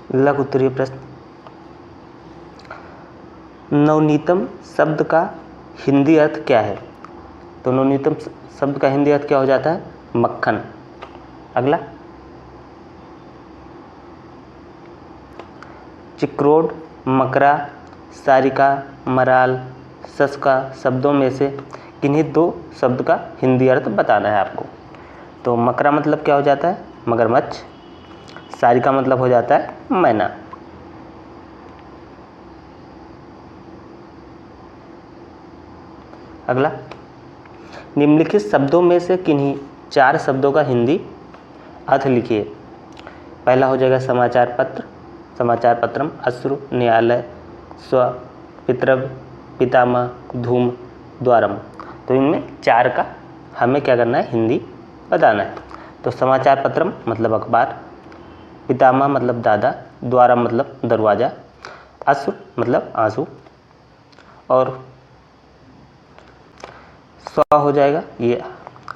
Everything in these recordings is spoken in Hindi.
लघु उत्तरीय प्रश्न, नवनीतम शब्द का हिंदी अर्थ क्या है? तो नवनीतम शब्द का हिंदी अर्थ क्या हो जाता है? मक्खन। अगला, चिक्रोड, मकरा, सारिका, मराल, सस्का शब्दों में से किन्हीं दो शब्द का हिंदी अर्थ बताना है आपको। तो मकरा मतलब क्या हो जाता है? मगरमच्छ। सारिका मतलब हो जाता है मैना। अगला, निम्नलिखित शब्दों में से किन्हीं 4 शब्दों का हिंदी अर्थ लिखिए। पहला हो जाएगा समाचार पत्र, समाचार पत्रम, अश्रु, न्यायालय, स्व, पितृव्य, पितामह, धूम, द्वारम। तो इनमें 4 का हमें क्या करना है? हिंदी बताना है। तो समाचार पत्रम मतलब अखबार, पितामह मतलब दादा, द्वारम मतलब दरवाज़ा, अश्रु मतलब आंसू, और स्व हो जाएगा ये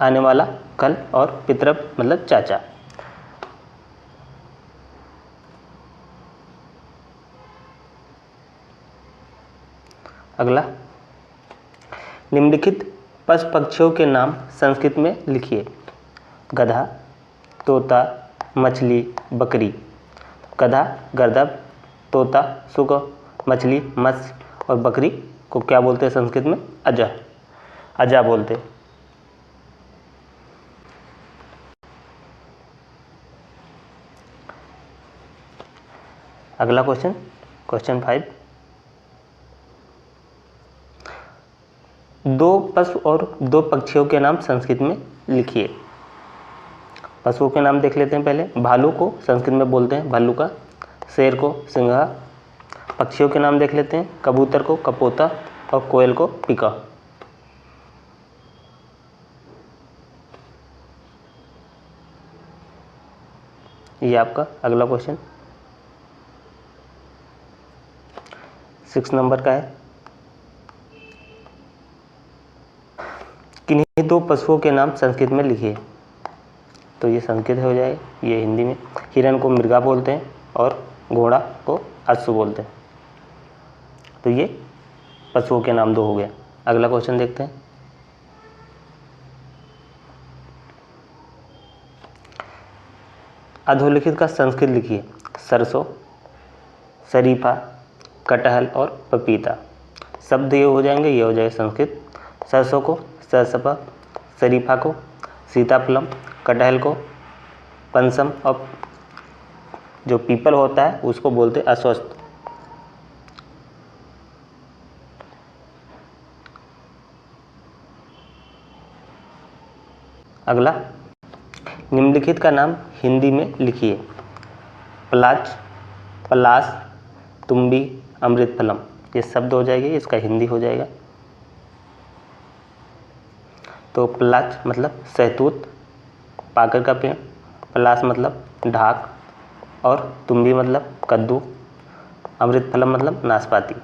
आने वाला कल, और पितृव्य मतलब चाचा। अगला, निम्नलिखित पशु पक्षियों के नाम संस्कृत में लिखिए। गधा, तोता, मछली, बकरी। गधा गर्दभ, तोता सुग, मछली मत्स्य, और बकरी को क्या बोलते हैं संस्कृत में? अजा, अजा बोलते। अगला क्वेश्चन, क्वेश्चन 5, 2 पशु और 2 पक्षियों के नाम संस्कृत में लिखिए। पशुओं के नाम देख लेते हैं पहले। भालू को संस्कृत में बोलते हैं भल्लुका, शेर को सिंहा। पक्षियों के नाम देख लेते हैं। कबूतर को कपोता, और कोयल को पिका। ये आपका अगला क्वेश्चन 6 नंबर का है। किन्हीं 2 पशुओं के नाम संस्कृत में लिखिए। तो ये संस्कृत हो जाएगा, ये हिंदी में। हिरण को मृगा बोलते हैं, और घोड़ा को अश्व बोलते हैं। तो ये पशुओं के नाम 2 हो गए। अगला क्वेश्चन देखते हैं। अधोलिखित का संस्कृत लिखिए। सरसों, शरीफा, कटहल और पपीता। शब्द ये हो जाएंगे, ये हो जाएगा संस्कृत। सरसों को सरसपा, शरीफा को सीताफलम, कटहल को पंसम, और जो पीपल होता है उसको बोलते अस्वस्थ। अगला, निम्नलिखित का नाम हिंदी में लिखिए। पलाच, पलास, तुम्बी, अमृतफलम। ये शब्द हो जाएंगे, इसका हिंदी हो जाएगा। तो पलाच मतलब सहतूत, पाकर का पेड़। पलास मतलब ढाक, और तुम्बी मतलब कद्दू। अमृतफलम मतलब नाशपाती।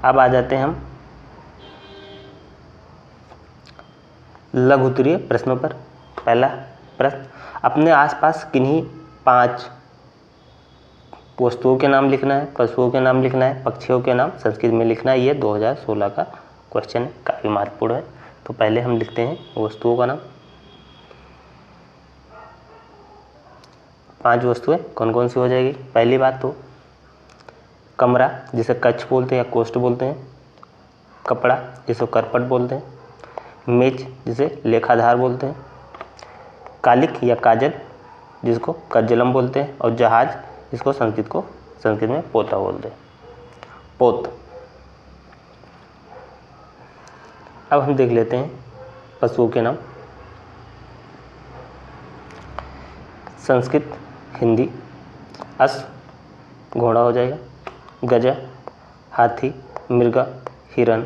अब आ जाते हैं हम लघु उत्तरीय प्रश्नों पर। पहला प्रश्न, अपने आसपास किन्हीं 5 वस्तुओं के नाम लिखना है, पशुओं के नाम लिखना है, पक्षियों के नाम संस्कृत में लिखना है। ये 2016 का क्वेश्चन है, काफ़ी महत्वपूर्ण है। तो पहले हम लिखते हैं वस्तुओं का नाम। 5 वस्तुएं कौन कौन सी हो जाएगी? पहली बात तो कमरा, जिसे कक्ष बोलते हैं या कोष्ठ बोलते हैं। कपड़ा, जिसे करपट बोलते हैं। मेज, जिसे लेखाधार बोलते हैं। कालिक या काजल, जिसको कज्जलम बोलते हैं। और जहाज, जिसको संस्कृत में पोता बोलते हैं, पोत। अब हम देख लेते हैं पशुओं के नाम। संस्कृत, हिंदी, अश्व घोड़ा हो जाएगा, गजा हाथी, मृगा हिरण,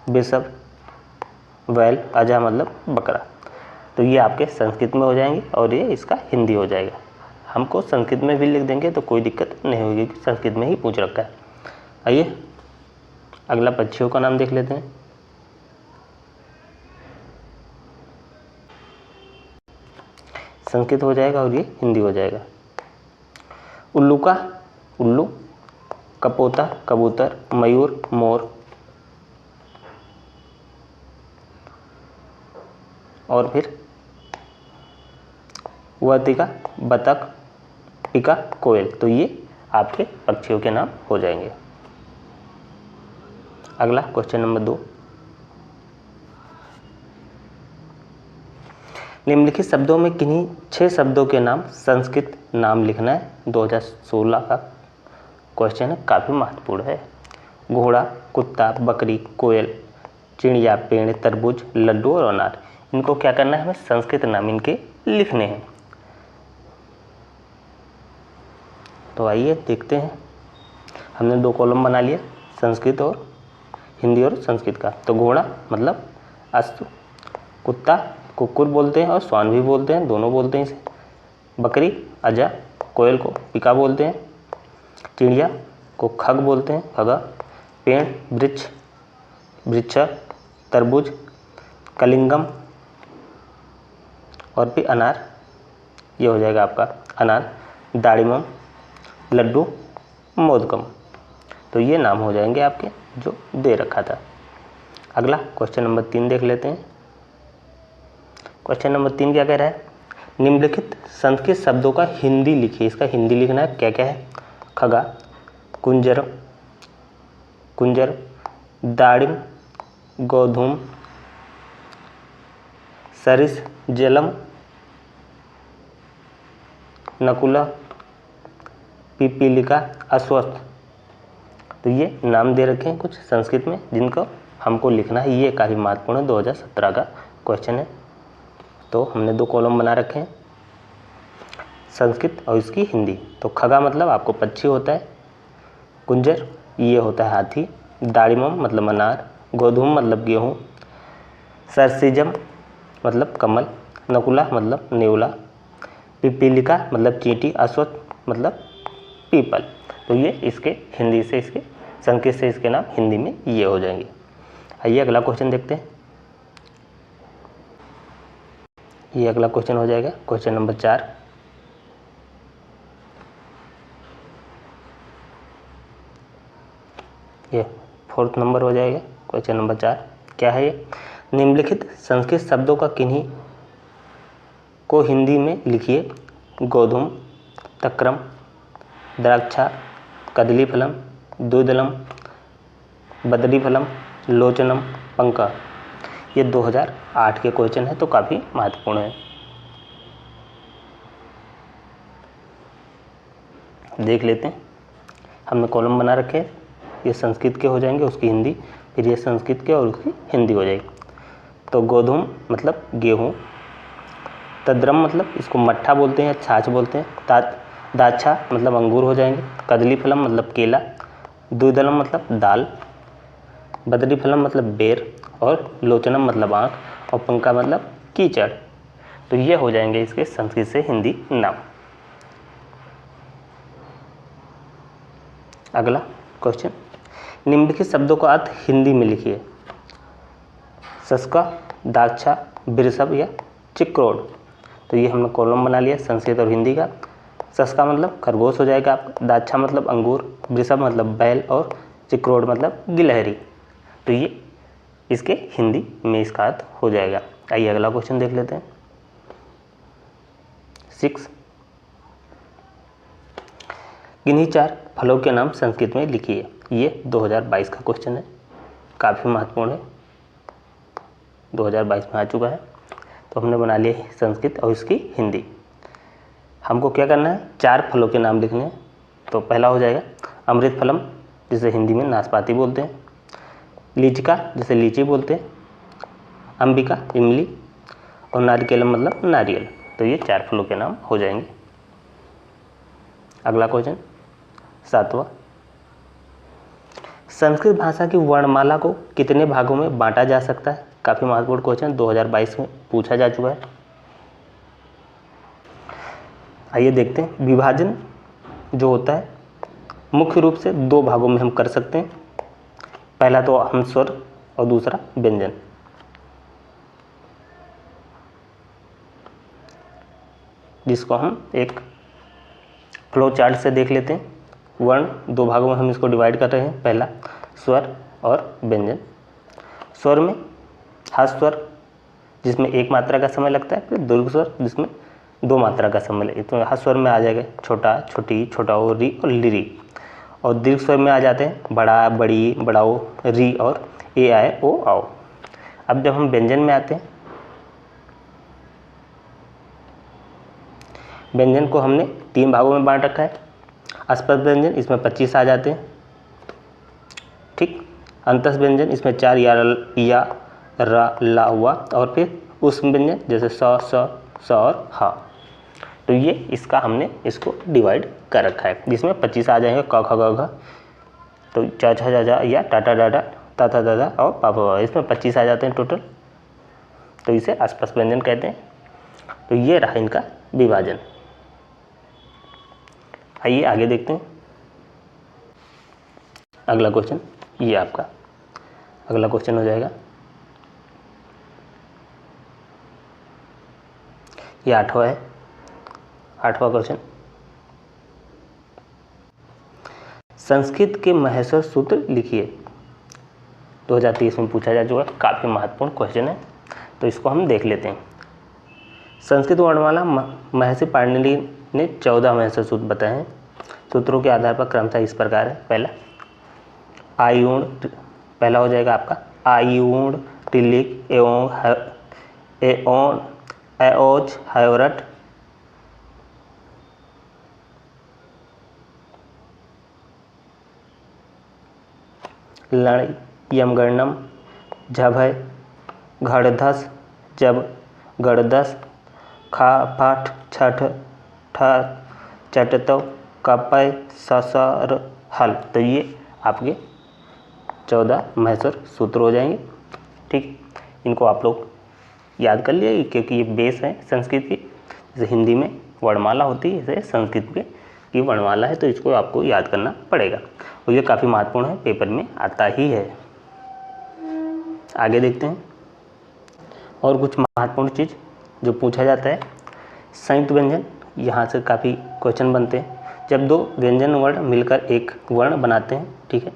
वृषभ बैल, अजा मतलब बकरा। तो ये आपके संस्कृत में हो जाएंगे, और ये इसका हिंदी हो जाएगा। हमको संस्कृत में भी लिख देंगे तो कोई दिक्कत नहीं होगी, संस्कृत में ही पूछ रखा है। आइए अगला पक्षियों का नाम देख लेते हैं। संस्कृत हो जाएगा और ये हिंदी हो जाएगा। उल्लू का उल्लू, कपोता कबूतर, मयूर मोर, और फिर वर्तिका बतख, पिका कोयल। तो ये आपके पक्षियों के नाम हो जाएंगे। अगला क्वेश्चन नंबर 2, निम्नलिखित शब्दों में किन्हीं 6 शब्दों के नाम संस्कृत नाम लिखना है। 2016 का क्वेश्चन है, काफ़ी महत्वपूर्ण है। घोड़ा, कुत्ता, बकरी, कोयल, चिड़िया, पेड़, तरबूज, लड्डू और अनार। इनको क्या करना है, हमें संस्कृत नाम इनके लिखने हैं। तो आइए देखते हैं। हमने 2 कॉलम बना लिया, संस्कृत और हिंदी और संस्कृत का। तो घोड़ा मतलब अस्तु, कुत्ता कुकुर बोलते हैं और स्वान भी बोलते हैं, दोनों बोलते हैं इसे। बकरी अजा, कोयल को पिका बोलते हैं, चिड़िया को खग बोलते हैं, खगा, पेड़ वृक्ष, वृक्ष, तरबूज कलिंगम, और फिर अनार, ये हो जाएगा आपका अनार, दाड़िमम, लड्डू, मोदकम। तो ये नाम हो जाएंगे आपके जो दे रखा था। अगला क्वेश्चन नंबर 3 देख लेते हैं। क्वेश्चन नंबर 3 क्या कह रहा है, निम्नलिखित संस्कृत शब्दों का हिंदी लिखिए। इसका हिंदी लिखना है, क्या क्या है, खगा, कुंजर, कुंजर, दाड़िम, गोधूम, सरिस, जलम, नकुला, पिपीलिका, अस्वस्थ। तो ये नाम दे रखे हैं कुछ संस्कृत में जिनको हमको लिखना है। ये काफ़ी महत्वपूर्ण है, 2017 का क्वेश्चन है। तो हमने 2 कॉलम बना रखे हैं, संस्कृत और इसकी हिंदी। तो खगा मतलब आपको पक्षी होता है, कुंजर ये होता है हाथी, दाड़िमम मतलब अनार, गोधूम मतलब गेहूँ, सरसिजम मतलब कमल, नकुला मतलब नेवला, पिपीलिका मतलब चींटी, अश्वत्थ मतलब पीपल। तो ये इसके हिंदी से, इसके संस्कृत से इसके नाम हिंदी में ये हो जाएंगे। आइए अगला क्वेश्चन देखते हैं। ये अगला क्वेश्चन हो जाएगा क्वेश्चन नंबर 4। ये 4th नंबर हो जाएगा क्वेश्चन नंबर 4। क्या है ये, निम्नलिखित संस्कृत शब्दों का किन्हीं को हिंदी में लिखिए। गोधूम, तक्रम, द्राक्षा, कदलीफलम, द्विदलम, बदरीफलम, लोचनम, पंका। ये 2008 के क्वेश्चन है, तो काफ़ी महत्वपूर्ण है। देख लेते हैं, हमने कॉलम बना रखे हैं, ये संस्कृत के हो जाएंगे, उसकी हिंदी, फिर ये संस्कृत के और उसकी हिंदी हो जाएगी। तो गोधूम मतलब गेहूँ, तद्रम मतलब इसको मट्ठा बोलते हैं, छाछ बोलते हैं, दाक्षा मतलब अंगूर हो जाएंगे, कदलीफलम मतलब केला, द्विदलम मतलब दाल, बदरीफलम मतलब बेर, और लोचनम मतलब आँख, और पंका मतलब कीचड़। तो ये हो जाएंगे इसके संस्कृत से हिंदी नाम। अगला क्वेश्चन, निम्नलिखित शब्दों का अर्थ हिंदी में लिखिए। सस्का, दाक्षा, वृषभ या चिक्रोड। तो ये हमने कॉलम बना लिया संस्कृत और हिंदी का। सस्का मतलब खरगोश हो जाएगा आपका, दाक्षा मतलब अंगूर, वृषभ मतलब बैल, और चिक्रोड मतलब गिलहरी। तो ये इसके हिंदी में इसका अर्थ हो जाएगा। आइए अगला क्वेश्चन देख लेते हैं। 6, किन्हीं 4 फलों के नाम संस्कृत में लिखिए। ये 2022 का क्वेश्चन है, काफ़ी महत्वपूर्ण है, 2022 में आ चुका है। तो हमने बना लिया संस्कृत और इसकी हिंदी। हमको क्या करना है, 4 फलों के नाम लिखने हैं। तो पहला हो जाएगा अमृत फलम, जिसे हिंदी में नाशपाती बोलते हैं, लीचिका जिसे लीची बोलते हैं, अंबिका इमली, और नारिकेलम मतलब नारियल। तो ये 4 फलों के नाम हो जाएंगे। अगला क्वेश्चन 7वां, संस्कृत भाषा की वर्णमाला को कितने भागों में बांटा जा सकता है। काफ़ी महत्वपूर्ण क्वेश्चन 2022 में पूछा जा चुका है। आइए देखते हैं। विभाजन जो होता है मुख्य रूप से 2 भागों में हम कर सकते हैं। पहला तो हम स्वर और दूसरा व्यंजन। जिसको हम एक फ्लो चार्ट से देख लेते हैं। वर्ण 2 भागों में हम इसको डिवाइड कर रहे हैं। पहला स्वर और व्यंजन। स्वर में हास्य स्वर जिसमें 1 मात्रा का समय लगता है, फिर दीर्घ स्वर जिसमें 2 मात्रा का समय लगता है। तो हास्य स्वर में आ जाएगा छोटा, छोटी, छोटा ओ, री और लिरी। और दीर्घ स्वर में आ जाते हैं बड़ा, बड़ी, बड़ाओ, री और ए आए ओ आओ। अब जब हम व्यंजन में आते हैं, व्यंजन को हमने 3 भागों में बांट रखा है। अस्पष्ट व्यंजन, इसमें 25 आ जाते हैं, ठीक। अंतस्थ व्यंजन, इसमें 4 या, रा, ला, वा, और फिर उस व्यंजन जैसे स और हा। तो ये इसका हमने इसको डिवाइड कर रखा है, जिसमें 25 आ जाएंगे क ख ग घ, तो च छ ज झ या टाटा डाटा, ता था दादा और पापा बाबा, इसमें 25 आ जाते हैं टोटल। तो इसे अस्पष्ट व्यंजन कहते हैं। तो ये रहा इनका विभाजन। आइए आगे देखते हैं अगला क्वेश्चन। ये आपका अगला क्वेश्चन हो जाएगा, ये 8वां है, 8वां क्वेश्चन। संस्कृत के महेश्वर सूत्र लिखिए। 2023 में पूछा जा चुका, काफ़ी महत्वपूर्ण क्वेश्चन है, तो इसको हम देख लेते हैं। संस्कृत वर्णमाला महर्षि पाणिनि ने 14 महेश्वर सूत्र बताए हैं। सूत्रों के आधार पर क्रमशः इस प्रकार है। पहला आयुण, पहला हो जाएगा आपका आयुण, टिलिक, एओं, एओज, हयोरट, लण, यमगणनम, झभय, घड़धस, जब, गणदस, खा, पाठ, छठ, ठ, चटतव, कपय, ससर, हल। तो ये आपके 14 महेश्वर सूत्र हो जाएंगे, ठीक। इनको आप लोग याद कर लिए, क्योंकि ये बेस है संस्कृत की। जैसे हिंदी में वर्णमाला होती है, जैसे संस्कृत की वर्णमाला है, तो इसको आपको याद करना पड़ेगा और ये काफ़ी महत्वपूर्ण है, पेपर में आता ही है। आगे देखते हैं और कुछ महत्वपूर्ण चीज़ जो पूछा जाता है। संयुक्त व्यंजन, यहाँ से काफ़ी क्वेश्चन बनते हैं। जब 2 व्यंजन वर्ण मिलकर एक वर्ण बनाते हैं, ठीक है,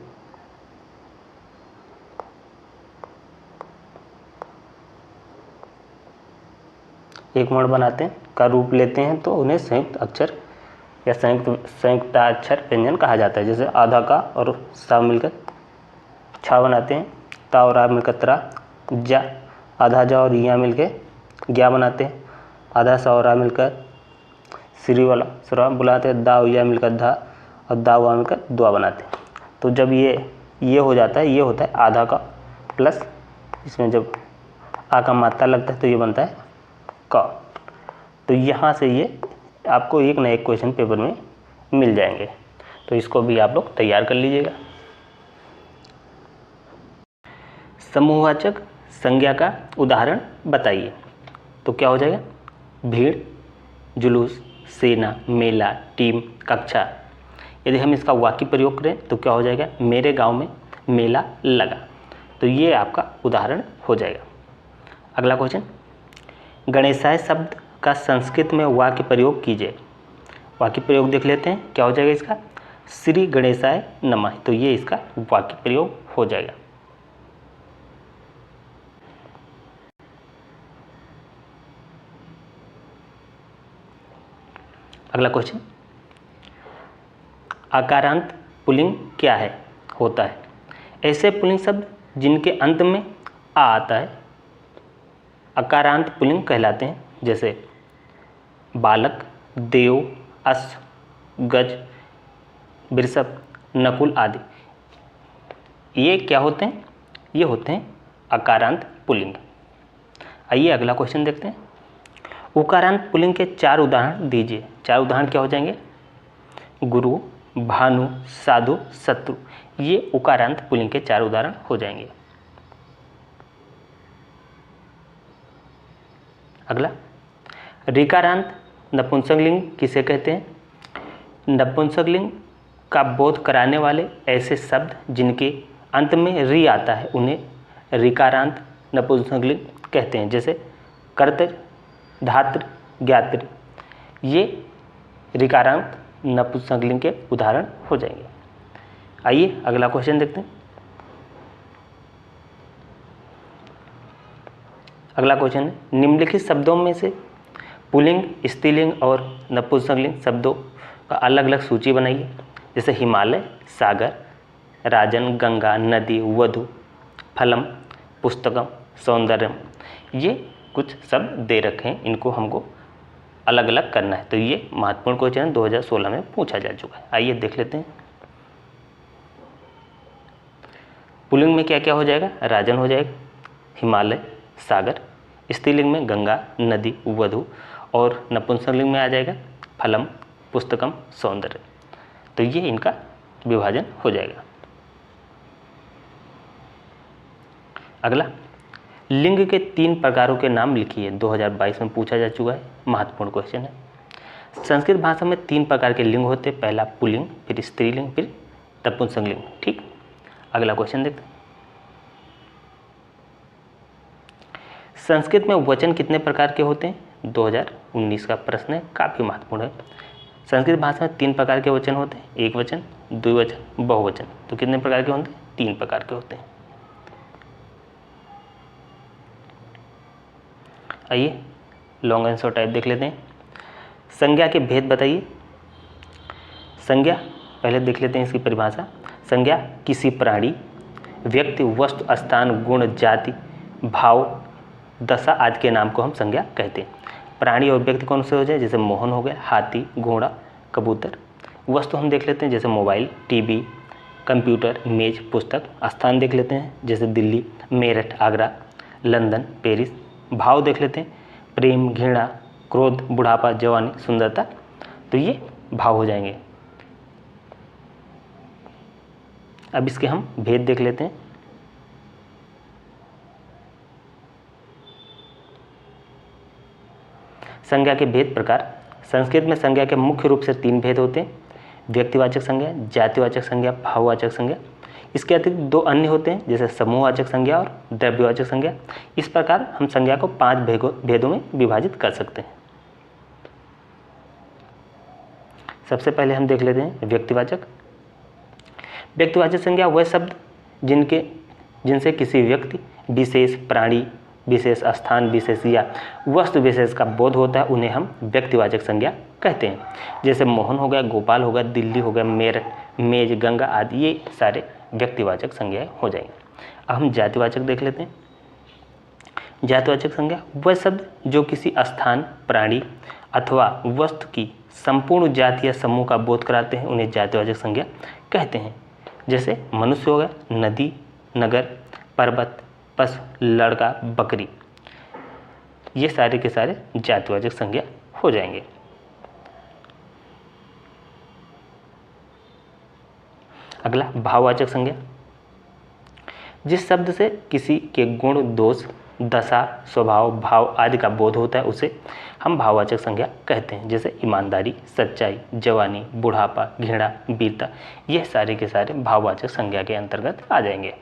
एक वर्ण बनाते हैं का रूप लेते हैं, तो उन्हें संयुक्त अक्षर या संयुक्ताक्षर व्यंजन कहा जाता है। जैसे आधा का और सा मिलकर छा बनाते हैं, ता और आ मिलकर त्रा, जा, आधा जा और या मिलकर ज्ञा बनाते हैं, आधा सा और आ मिलकर श्री वाला स्रा बुलाते हैं, दा और या मिलकर धा और दा वा मिलकर द्वा बनाते हैं। तो जब ये हो जाता है, ये होता है आधा का प्लस, इसमें जब आ का मात्रा लगता है तो ये बनता है का। तो यहाँ से ये आपको एक ना एक क्वेश्चन पेपर में मिल जाएंगे, तो इसको भी आप लोग तैयार कर लीजिएगा। समूहवाचक संज्ञा का उदाहरण बताइए। तो क्या हो जाएगा, भीड़, जुलूस, सेना, मेला, टीम, कक्षा। यदि हम इसका वाक्य प्रयोग करें तो क्या हो जाएगा, मेरे गांव में मेला लगा। तो ये आपका उदाहरण हो जाएगा। अगला क्वेश्चन, गणेशाय शब्द का संस्कृत में वाक्य प्रयोग कीजिए। वाक्य प्रयोग देख लेते हैं, क्या हो जाएगा इसका, श्री गणेशाय नमः। तो ये इसका वाक्य प्रयोग हो जाएगा। अगला क्वेश्चन, आकारांत पुल्लिंग क्या है, होता है। ऐसे पुल्लिंग शब्द जिनके अंत में आ आता है आकारांत पुल्लिंग कहलाते हैं। जैसे बालक, देव, अश्व, गज, वृषभ, नकुल आदि। ये क्या होते हैं, ये होते हैं आकारांत पुल्लिंग। आइए अगला क्वेश्चन देखते हैं। उकारांत पुल्लिंग के 4 उदाहरण दीजिए। 4 उदाहरण क्या हो जाएंगे, गुरु, भानु, साधु, शत्रु। ये उकारांत पुल्लिंग के 4 उदाहरण हो जाएंगे। अगला, ऋकारांत नपुंसकलिंग किसे कहते हैं। नपुंसकलिंग का बोध कराने वाले ऐसे शब्द जिनके अंत में रि आता है उन्हें ऋकारांत नपुंसकलिंग कहते हैं। जैसे कर्तृ, धातृ, ज्ञातृ। ये ऋकारांत नपुंसकलिंग के उदाहरण हो जाएंगे। आइए अगला क्वेश्चन देखते हैं। अगला क्वेश्चन है, निम्नलिखित शब्दों में से पुल्लिंग, स्त्रीलिंग और नपुंसकलिंग शब्दों का अलग अलग सूची बनाइए। जैसे हिमालय, सागर, राजन, गंगा, नदी, वधु, फलम, पुस्तकम, सौंदर्यम। ये कुछ शब्द दे रखे हैं, इनको हमको अलग अलग करना है। तो ये महत्वपूर्ण क्वेश्चन 2016 में पूछा जा चुका है। आइए देख लेते हैं। पुल्लिंग में क्या क्या हो जाएगा? राजन हो जाएगा, हिमालय, सागर, स्त्रीलिंग में गंगा, नदी, वधु, और नपुंसकलिंग में आ जाएगा फलम, पुस्तकम, सौंदर्य। तो ये इनका विभाजन हो जाएगा। अगला, लिंग के 3 प्रकारों के नाम लिखिए। 2022 में पूछा जा चुका है, महत्वपूर्ण क्वेश्चन है। संस्कृत भाषा में 3 प्रकार के लिंग होते हैं, पहला पुल्लिंग, फिर स्त्रीलिंग, फिर नपुंसकलिंग। ठीक, अगला क्वेश्चन देखते हैं। संस्कृत में वचन कितने प्रकार के होते हैं? 2019 का प्रश्न है, काफ़ी महत्वपूर्ण है। संस्कृत भाषा में 3 प्रकार के वचन होते हैं, एक वचन, द्विवचन, बहुवचन। तो कितने प्रकार के होते हैं? 3 प्रकार के होते हैं। आइए लॉन्ग आंसर टाइप देख लेते हैं। संज्ञा के भेद बताइए। संज्ञा पहले देख लेते हैं इसकी परिभाषा। संज्ञा किसी प्राणी, व्यक्ति, वस्तु, स्थान, गुण, जाति, भाव, दशा आदि के नाम को हम संज्ञा कहते हैं। प्राणी और व्यक्ति कौन से हो जाए? जैसे मोहन हो गया, हाथी, घोड़ा, कबूतर। वस्तु हम देख लेते हैं, जैसे मोबाइल, टीवी, कंप्यूटर, मेज, पुस्तक। स्थान देख लेते हैं, जैसे दिल्ली, मेरठ, आगरा, लंदन, पेरिस। भाव देख लेते हैं, प्रेम, घृणा, क्रोध, बुढ़ापा, जवानी, सुंदरता। तो ये भाव हो जाएंगे। अब इसके हम भेद देख लेते हैं। संज्ञा के भेद प्रकार। संस्कृत में संज्ञा के मुख्य रूप से 3 भेद होते हैं, व्यक्तिवाचक संज्ञा, जातिवाचक संज्ञा, भाववाचक संज्ञा। इसके अतिरिक्त 2 अन्य होते हैं, जैसे समूहवाचक संज्ञा और द्रव्यवाचक संज्ञा। इस प्रकार हम संज्ञा को 5 भेदों में विभाजित कर सकते हैं। सबसे पहले हम देख लेते हैं व्यक्तिवाचक। व्यक्तिवाचक संज्ञा वह शब्द जिनसे किसी व्यक्ति विशेष, प्राणी विशेष, स्थान विशेष या वस्तु विशेष का बोध होता है, उन्हें हम व्यक्तिवाचक संज्ञा कहते हैं। जैसे मोहन हो गया, गोपाल हो गया, दिल्ली हो गया, मेरठ, मेज, गंगा आदि, ये सारे व्यक्तिवाचक संज्ञाएं हो जाएंगे। अब हम जातिवाचक देख लेते हैं। जातिवाचक संज्ञा वह शब्द जो किसी स्थान, प्राणी अथवा वस्तु की संपूर्ण जाति या समूह का बोध कराते हैं, उन्हें जातिवाचक संज्ञा कहते हैं। जैसे मनुष्य हो गया, नदी, नगर, पर्वत, पशु, लड़का, बकरी। ये सारे के सारे जातिवाचक संज्ञा हो जाएंगे। अगला भाववाचक संज्ञा। जिस शब्द से किसी के गुण, दोष, दशा, स्वभाव, भाव आदि का बोध होता है, उसे हम भाववाचक संज्ञा कहते हैं। जैसे ईमानदारी, सच्चाई, जवानी, बुढ़ापा, घृणा, वीरता। ये सारे के सारे भाववाचक संज्ञा के अंतर्गत आ जाएंगे।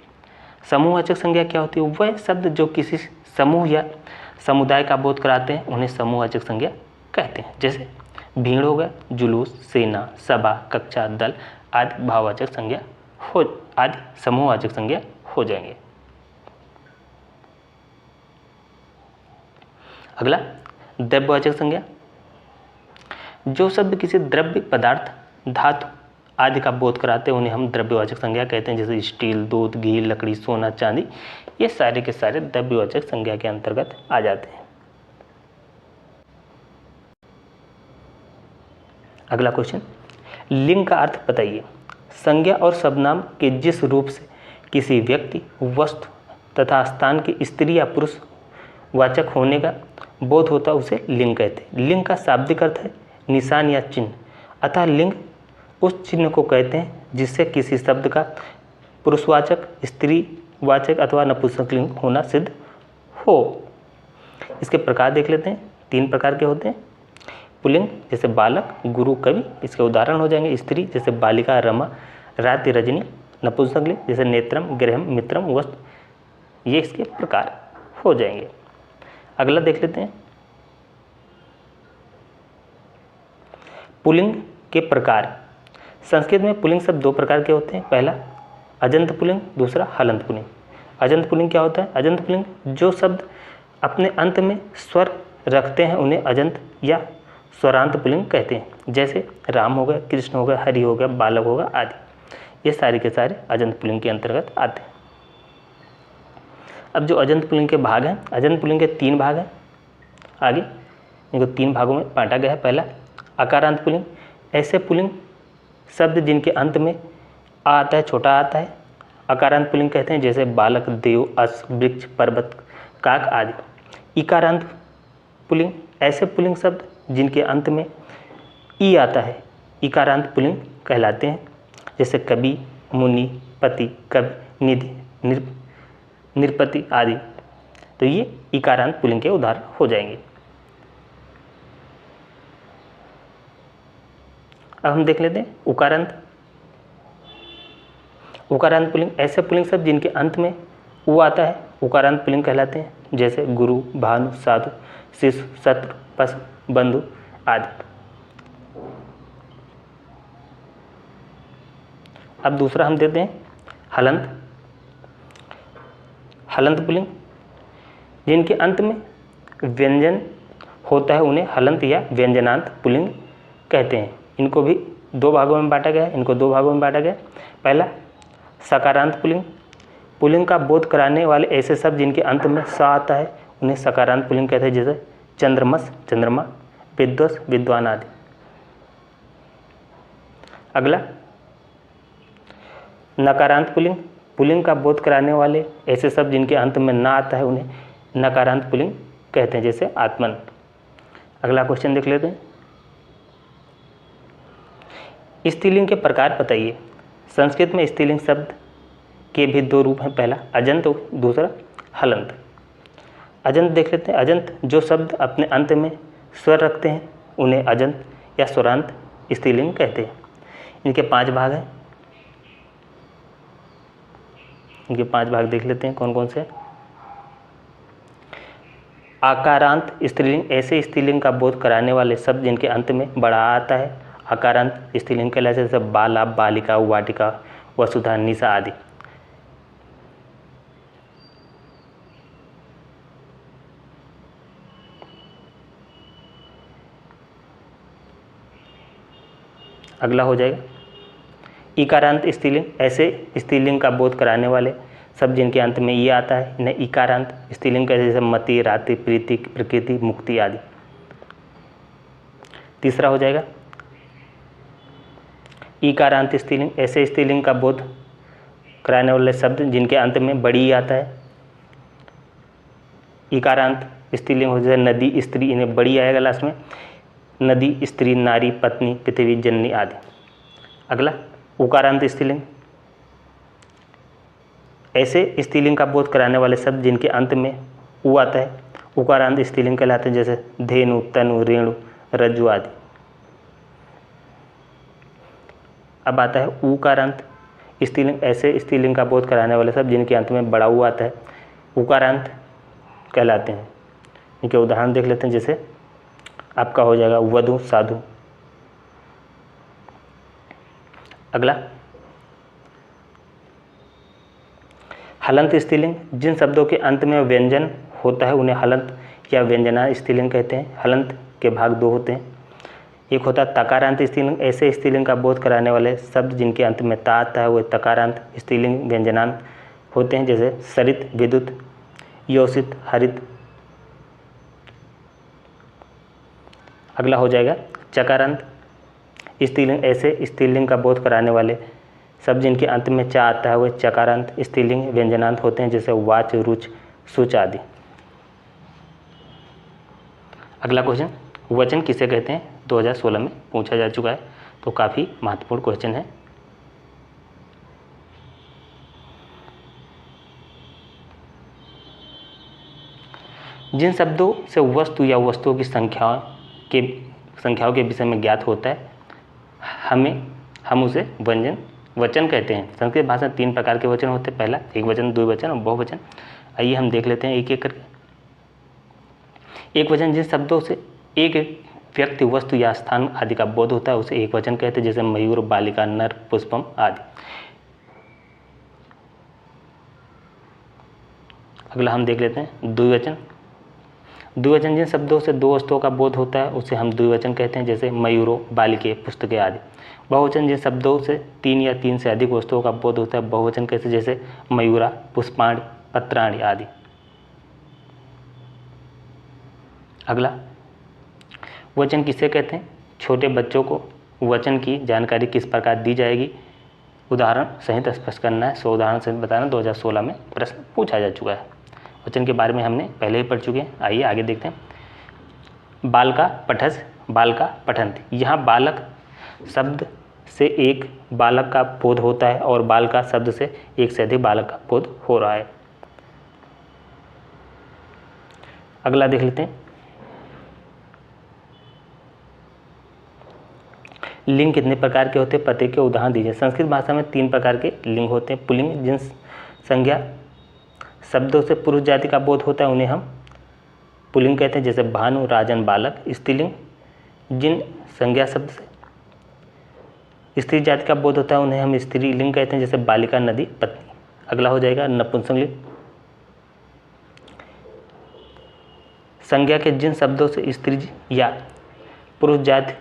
समूहवाचक संज्ञा क्या होती है? वह शब्द जो किसी समूह या समुदाय का बोध कराते हैं, उन्हें समूहवाचक संज्ञा कहते हैं। जैसे भीड़ हो गया, जुलूस, सेना, सभा, कक्षा, दल आदि भाववाचक संज्ञा आदि समूहवाचक संज्ञा हो जाएंगे। अगला द्रव्यवाचक संज्ञा। जो शब्द किसी द्रव्य पदार्थ, धातु आदि का बोध कराते हैं, उन्हें हम द्रव्यवाचक संज्ञा कहते हैं। जैसे स्टील, दूध, घी, लकड़ी, सोना, चांदी। ये सारे के सारे द्रव्यवाचक संज्ञा के अंतर्गत आ जाते हैं। अगला क्वेश्चन, लिंग का अर्थ बताइए। संज्ञा और शब्दनाम के जिस रूप से किसी व्यक्ति, वस्तु तथा स्थान के स्त्री या पुरुष वाचक होने का बोध होता है, उसे लिंग कहते हैं। लिंग का शाब्दिक अर्थ है निशान या चिन्ह। अतः लिंग उस चिन्ह को कहते हैं जिससे किसी शब्द का पुरुषवाचक, स्त्रीवाचक अथवा नपुंसकलिंग होना सिद्ध हो। इसके प्रकार देख लेते हैं। 3 प्रकार के होते हैं। पुल्लिंग जैसे बालक, गुरु, कवि, इसके उदाहरण हो जाएंगे। स्त्री जैसे बालिका, रमा, रात्रि, रजनी। नपुंसकलिंग जैसे नेत्रम, गृहम, मित्रम, वस्तु। ये इसके प्रकार हो जाएंगे। अगला देख लेते हैं। पुल्लिंग के प्रकार। संस्कृत में पुल्लिंग शब्द दो प्रकार के होते हैं, पहला अजंत पुल्लिंग, दूसरा हलंत पुल्लिंग। अजंत पुल्लिंग क्या होता है? अजंत पुल्लिंग जो शब्द अपने अंत में स्वर रखते हैं उन्हें अजंत या स्वरांत पुल्लिंग कहते हैं। जैसे राम हो गया, कृष्ण हो गया, हरि हो गया, बालक होगा आदि, ये सारे के सारे अजंत पुल्लिंग के अंतर्गत आते हैं। अब जो अजंत पुल्लिंग के भाग हैं, अजंत पुल्लिंग के 3 भाग हैं। आगे इनको 3 भागों में बांटा गया है। पहला अकारांत पुल्लिंग, ऐसे पुल्लिंग शब्द जिनके अंत में आ आता है, छोटा आता है, अकारांत पुल्लिंग कहते हैं। जैसे बालक, देव, अश्व, वृक्ष, पर्वत, काक आदि। इकारांत पुल्लिंग, ऐसे पुल्लिंग शब्द जिनके अंत में ई आता है, इकारांत पुल्लिंग कहलाते हैं। जैसे कवि, मुनि, पति, कवि, निधि, निरपति आदि। तो ये इकारांत पुल्लिंग के उदाहरण हो जाएंगे। अब हम देख लेते हैं उकारांत। उकारांत पुल्लिंग, ऐसे पुल्लिंग शब्द जिनके अंत में उ आता है, उकारांत पुल्लिंग कहलाते हैं। जैसे गुरु, भानु, साधु, शिशु, शत्रु, पशु, बंधु आदि। अब दूसरा हम देते हैं हलंत। हलंत पुल्लिंग, जिनके अंत में व्यंजन होता है उन्हें हलंत या व्यंजनांत पुल्लिंग कहते हैं। इनको भी 2 भागों में बांटा गया है। इनको 2 भागों में बांटा गया। पहला सकारांत पुल्लिंग, पुल्लिंग का बोध कराने वाले ऐसे शब्द जिनके अंत में स आता है उन्हें सकारांत पुल्लिंग कहते हैं। जैसे चंद्रमस, चंद्रमा, विद्वस, विद्वान आदि। अगला नकारांत पुल्लिंग, पुल्लिंग का बोध कराने वाले ऐसे शब्द जिनके अंत में ना आता है उन्हें नकारांत पुल्लिंग कहते हैं। जैसे आत्मन। अगला क्वेश्चन देख लेते हैं। स्त्रीलिंग के प्रकार बताइए। संस्कृत में स्त्रीलिंग शब्द के भी 2 रूप हैं, पहला अजंत, दूसरा हलंत। अजंत देख लेते हैं। अजंत जो शब्द अपने अंत में स्वर रखते हैं उन्हें अजंत या स्वरांत स्त्रीलिंग कहते हैं। इनके 5 भाग हैं। इनके 5 भाग देख लेते हैं कौन कौन से। आकारांत स्त्रीलिंग, ऐसे स्त्रीलिंग का बोध कराने वाले शब्द जिनके अंत में बड़ा आता है आकारांत स्त्रीलिंग कहलाते हैं। जैसे बाला, बालिका, वाटिका, वसुधा, निशा आदि। अगला हो जाएगा इकारांत स्त्रीलिंग, ऐसे स्त्रीलिंग का बोध कराने वाले शब्द जिनके अंत में ये आता है इन्हें इकारांत स्त्रीलिंग कहते हैं। जैसे मति, राति, प्रीति, प्रकृति, मुक्ति आदि। तीसरा हो जाएगा इकारांत स्त्रीलिंग, ऐसे स्त्रीलिंग का बोध कराने वाले शब्द जिनके अंत में बड़ी आता है इकारांत स्त्रीलिंग हो। जैसे नदी, स्त्री, इन्हें बड़ी आएगा लास्ट में। नदी, स्त्री, नारी, पत्नी, पृथ्वी, जननी आदि। अगला उकारांत स्त्रीलिंग, ऐसे स्त्रीलिंग का बोध कराने वाले शब्द जिनके अंत में उ आता है उकारांत स्त्रीलिंग कहलाते हैं। जैसे धेनु, तनु, रेणु, रज्जु आदि। अब आता है उकारांत स्त्रीलिंग, ऐसे स्त्रीलिंग का बोध कराने वाले शब्द जिनके अंत में बड़ा उ आता है उकारांत कहलाते हैं। इनके उदाहरण देख लेते हैं। जैसे आपका हो जाएगा वधु, साधु। अगला हलंत स्त्रीलिंग, जिन शब्दों के अंत में व्यंजन होता है उन्हें हलंत या व्यंजना स्त्रीलिंग कहते हैं। हलंत के भाग 2 होते हैं। एक होता है तकारांत स्त्रीलिंग, ऐसे स्त्रीलिंग का बोध कराने वाले शब्द जिनके अंत में ता आता है वो तकारांत स्त्रीलिंग व्यंजनांत होते हैं। जैसे सरित, विद्युत, योषित, हरित। अगला हो जाएगा चकारांत स्त्रीलिंग, ऐसे स्त्रीलिंग का बोध कराने वाले शब्द जिनके अंत में चा आता है वो चकारांत स्त्रीलिंग व्यंजनांत होते हैं। जैसे वाच, रुच, सुच आदि। अगला क्वेश्चन, वचन किसे कहते हैं? 2016 में पूछा जा चुका है, तो काफ़ी महत्वपूर्ण क्वेश्चन है। जिन शब्दों से वस्तु या वस्तुओं की संख्याओं के विषय में ज्ञात होता है हम उसे वचन कहते हैं। संस्कृत भाषा में 3 प्रकार के वचन होते हैं, पहला एक वचन, द्विवचन और बहुवचन। आइए हम देख लेते हैं एक एक करके। एक वचन जिन शब्दों से एक व्यक्ति, वस्तु या स्थान आदि का बोध होता है उसे एक वचन कहते हैं, जैसे मयूर, बालिका, नर, पुष्पम आदि। अगला हम देख लेते हैं द्विवचन। द्विवचन जिन शब्दों से दो वस्तुओं का बोध होता है उसे हम द्विवचन कहते हैं, जैसे मयूरो, बालिके, पुस्तकें आदि। बहुवचन जिन शब्दों से तीन या तीन से अधिक वस्तुओं का बोध होता है बहुवचन कहते, जैसे मयूरा, पुष्पाणि, पत्राणि आदि। अगला वचन किसे कहते हैं? छोटे बच्चों को वचन की जानकारी किस प्रकार दी जाएगी, उदाहरण सहित स्पष्ट करना है। 100 उदाहरण सहित बताना। 2016 में प्रश्न पूछा जा चुका है। वचन के बारे में हमने पहले ही पढ़ चुके हैं। आइए आगे देखते हैं। बालका पठस, बालका पठन्ति। यहाँ बालक शब्द से एक बालक का बोध होता है और बालका शब्द से एक से अधिक बालक का बोध हो रहा है। अगला देख लेते हैं। लिंग कितने प्रकार के होते हैं? प्रत्येक के उदाहरण दीजिए। संस्कृत भाषा में 3 प्रकार के लिंग होते हैं। पुल्लिंग जिन संज्ञा शब्दों से पुरुष जाति का बोध होता है उन्हें हम पुल्लिंग कहते हैं, जैसे भानु, राजन, बालक। स्त्रीलिंग जिन संज्ञा शब्द से स्त्री जाति का बोध होता है उन्हें हम स्त्रीलिंग कहते हैं, जैसे बालिका, नदी, पत्नी। अगला हो जाएगा नपुंसकलिंग। संज्ञा के जिन शब्दों से स्त्री या पुरुष जाति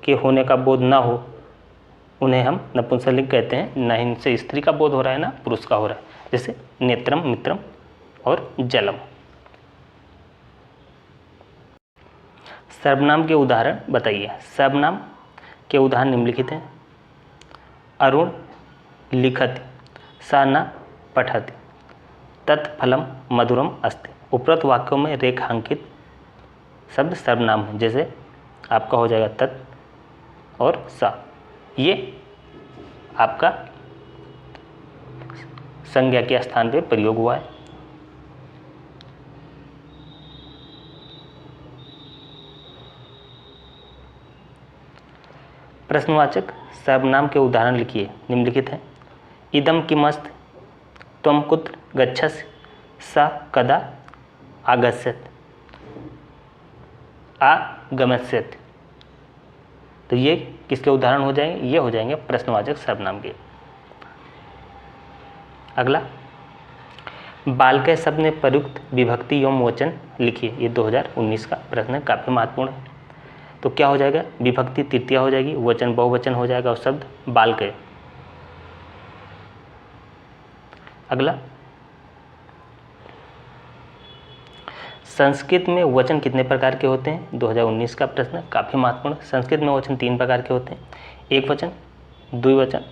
के होने का बोध ना हो उन्हें हम नपुंसकलिंग कहते हैं। ना इनसे स्त्री का बोध हो रहा है ना पुरुष का हो रहा है, जैसे नेत्रम, मित्रम और जलम। सर्वनाम के उदाहरण बताइए। सर्वनाम के उदाहरण निम्नलिखित हैं। अरुण लिखति, सा न पठति, तत्फलम मधुरम अस्ति। उपरोक्त वाक्यों में रेखांकित शब्द सर्वनाम है, जैसे आपका हो जाएगा तत् और सा। ये आपका संज्ञा के स्थान पे प्रयोग हुआ है। प्रश्नवाचक सर्वनाम के उदाहरण लिखिए। निम्नलिखित है। इदम किमस्त, त्वं कुत्र गच्छसि, सा कदा आगच्छत्, आगमस्यत्। तो ये किसके उदाहरण हो जाएंगे? ये हो जाएंगे प्रश्नवाचक सर्वनाम के। अगला बालक शब्द में प्रयुक्त विभक्ति एवं वचन लिखिए। ये 2019 का प्रश्न है, काफ़ी महत्वपूर्ण है। तो क्या हो जाएगा? विभक्ति तृतीया हो जाएगी, वचन बहुवचन हो जाएगा और शब्द बालक। अगला संस्कृत में वचन कितने प्रकार के होते हैं? 2019 का प्रश्न, काफ़ी महत्वपूर्ण। संस्कृत में वचन 3 प्रकार के होते हैं। एक वचन, द्विवचन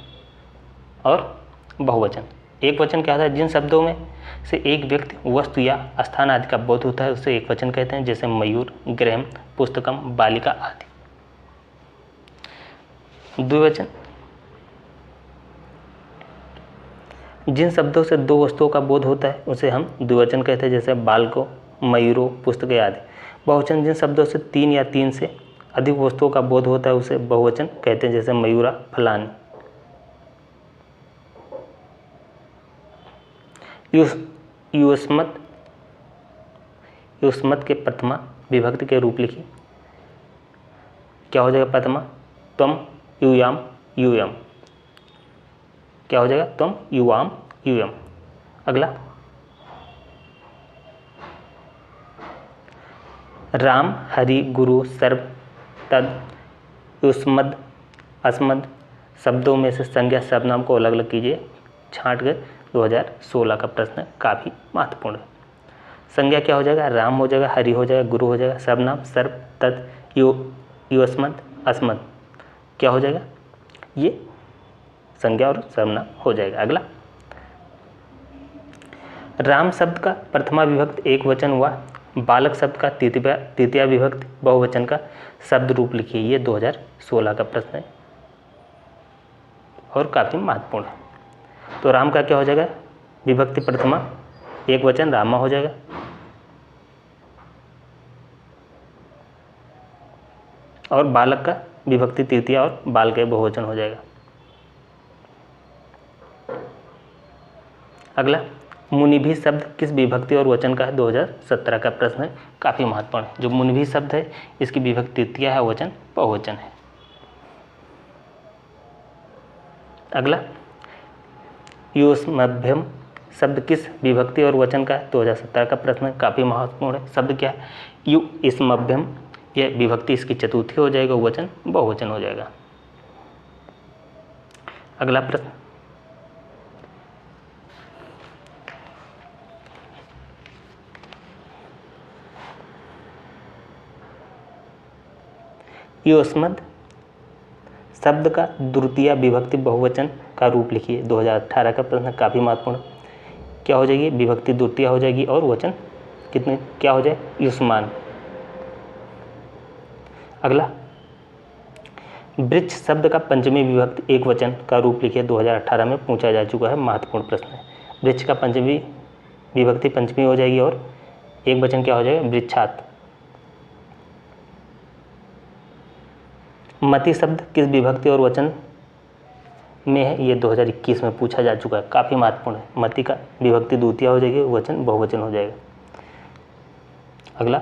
और बहुवचन। एक वचन क्या होता है? जिन शब्दों में से एक व्यक्ति, वस्तु या स्थान आदि का बोध होता है उसे एक वचन कहते हैं, जैसे मयूर, गृहम, पुस्तकम, बालिका आदि। द्विवचन जिन शब्दों से 2 वस्तुओं का बोध होता है उसे हम द्विवचन कहते हैं, जैसे बालको, मयूरो, पुस्तकें आदि। बहुवचन जिन शब्दों से 3 या 3 से अधिक वस्तुओं का बोध होता है उसे बहुवचन कहते हैं, जैसे मयूरा, फलानी। युष्मत के प्रथमा विभक्ति के रूप लिखिए। क्या हो जाएगा? प्रथमा त्वम, यूयाम, यूयम। क्या हो जाएगा? त्वम, युवाम, यूयम। अगला राम, हरि, गुरु, सर्व, तद, युष्मद, अस्मद शब्दों में से संज्ञा सर्वनाम को अलग अलग कीजिए। छांट कर 2016 का प्रश्न काफ़ी महत्वपूर्ण है। संज्ञा क्या हो जाएगा? राम हो जाएगा, हरि हो जाएगा, गुरु हो जाएगा, सर्वनाम सर्व, तद, युष्मद, अस्मद। क्या हो जाएगा? ये संज्ञा और सर्वनाम हो जाएगा। अगला राम शब्द का प्रथमा विभक्त एक वचन हुआ। बालक शब्द का तृतीया विभक्त बहुवचन का शब्द रूप लिखिए। ये 2016 का प्रश्न है और काफ़ी महत्वपूर्ण है। तो राम का क्या हो जाएगा? विभक्ति प्रथमा एक वचन रामा हो जाएगा। और बालक का विभक्ति तृतीया और बाल के बहुवचन हो जाएगा। अगला मुनिभी शब्द किस विभक्ति और वचन का है? 2017 का प्रश्न है, काफ़ी महत्वपूर्ण है। जो मुनिभी शब्द है इसकी विभक्ति तृतीया है, वचन बहुवचन है। अगला, युष्मभ्यम शब्द किस विभक्ति और वचन का है? 2017 का प्रश्न है, काफ़ी महत्वपूर्ण है। शब्द क्या है? युष्मभ्यम, यह विभक्ति इसकी चतुर्थी हो जाएगा, वचन बहुवचन हो जाएगा। अगला प्रश्न, युष्मद् शब्द का द्वितीय विभक्ति बहुवचन का रूप लिखिए। 2018 का प्रश्न, काफ़ी महत्वपूर्ण। क्या हो जाएगी? विभक्ति द्वितीय हो जाएगी और वचन कितने क्या हो जाए? युष्मान। अगला, वृक्ष शब्द का पंचमी विभक्ति एक वचन का रूप लिखिए। 2018 में पूछा जा चुका है, महत्वपूर्ण प्रश्न है। वृक्ष का पंचमी विभक्ति पंचमी हो जाएगी और एक वचन क्या हो जाएगा? वृक्षात। मति शब्द किस विभक्ति और वचन में है? ये 2021 में पूछा जा चुका है, काफ़ी महत्वपूर्ण है। मति का विभक्ति द्वितीय हो जाएगी, वचन बहुवचन हो जाएगा। अगला,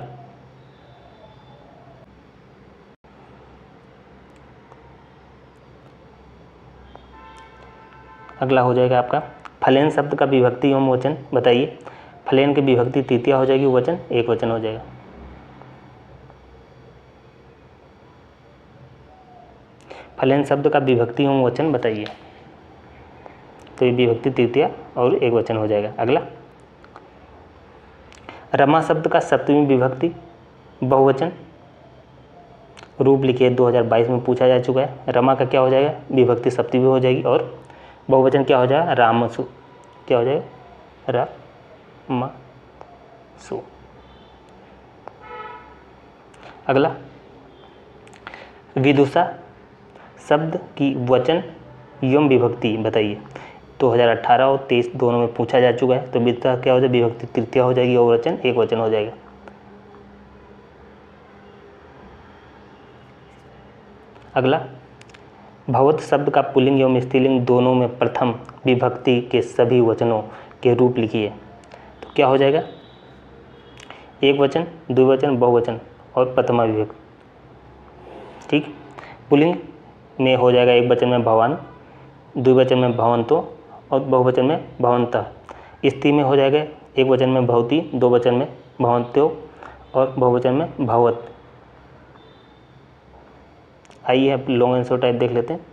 अगला हो जाएगा आपका फलेन शब्द का विभक्ति एवं वचन बताइए। फलेन की विभक्ति तृतीय हो जाएगी, वचन एक वचन हो जाएगा। फलेन शब्द का विभक्ति एवं वचन बताइए। तो ये विभक्ति तृतीय और एक वचन हो जाएगा। अगला, रमा शब्द का सप्तमी विभक्ति बहुवचन रूप लिखिए। 2022 में पूछा जा चुका है। रमा का क्या हो जाएगा? विभक्ति सप्तमी हो जाएगी और बहुवचन क्या हो जाएगा? रामसु। क्या हो जाएगा? रामसु। अगला, विदुषा शब्द की वचन एवं विभक्ति बताइए। 2018 और 23 दोनों में पूछा जा चुका है। तो विदुषा क्या हो जाएगा? विभक्ति तृतीय हो जाएगी और वचन एक वचन हो जाएगा। अगला, भवत शब्द का पुल्लिंग एवं स्त्रीलिंग दोनों में प्रथम विभक्ति के सभी वचनों के रूप लिखिए। तो क्या हो जाएगा? एक वचन, द्विवचन, बहुवचन और प्रथमा विभक्ति। ठीक, पुल्लिंग में हो जाएगा एक वचन में भवान, द्विवचन में भवंतो और बहुवचन में भवंतः। स्त्री में हो जाएगा एक वचन में भवती, दो वचन में भवंत्यो और बहुवचन में भवत। आइए अब लॉन्ग आंसर टाइप देख लेते हैं।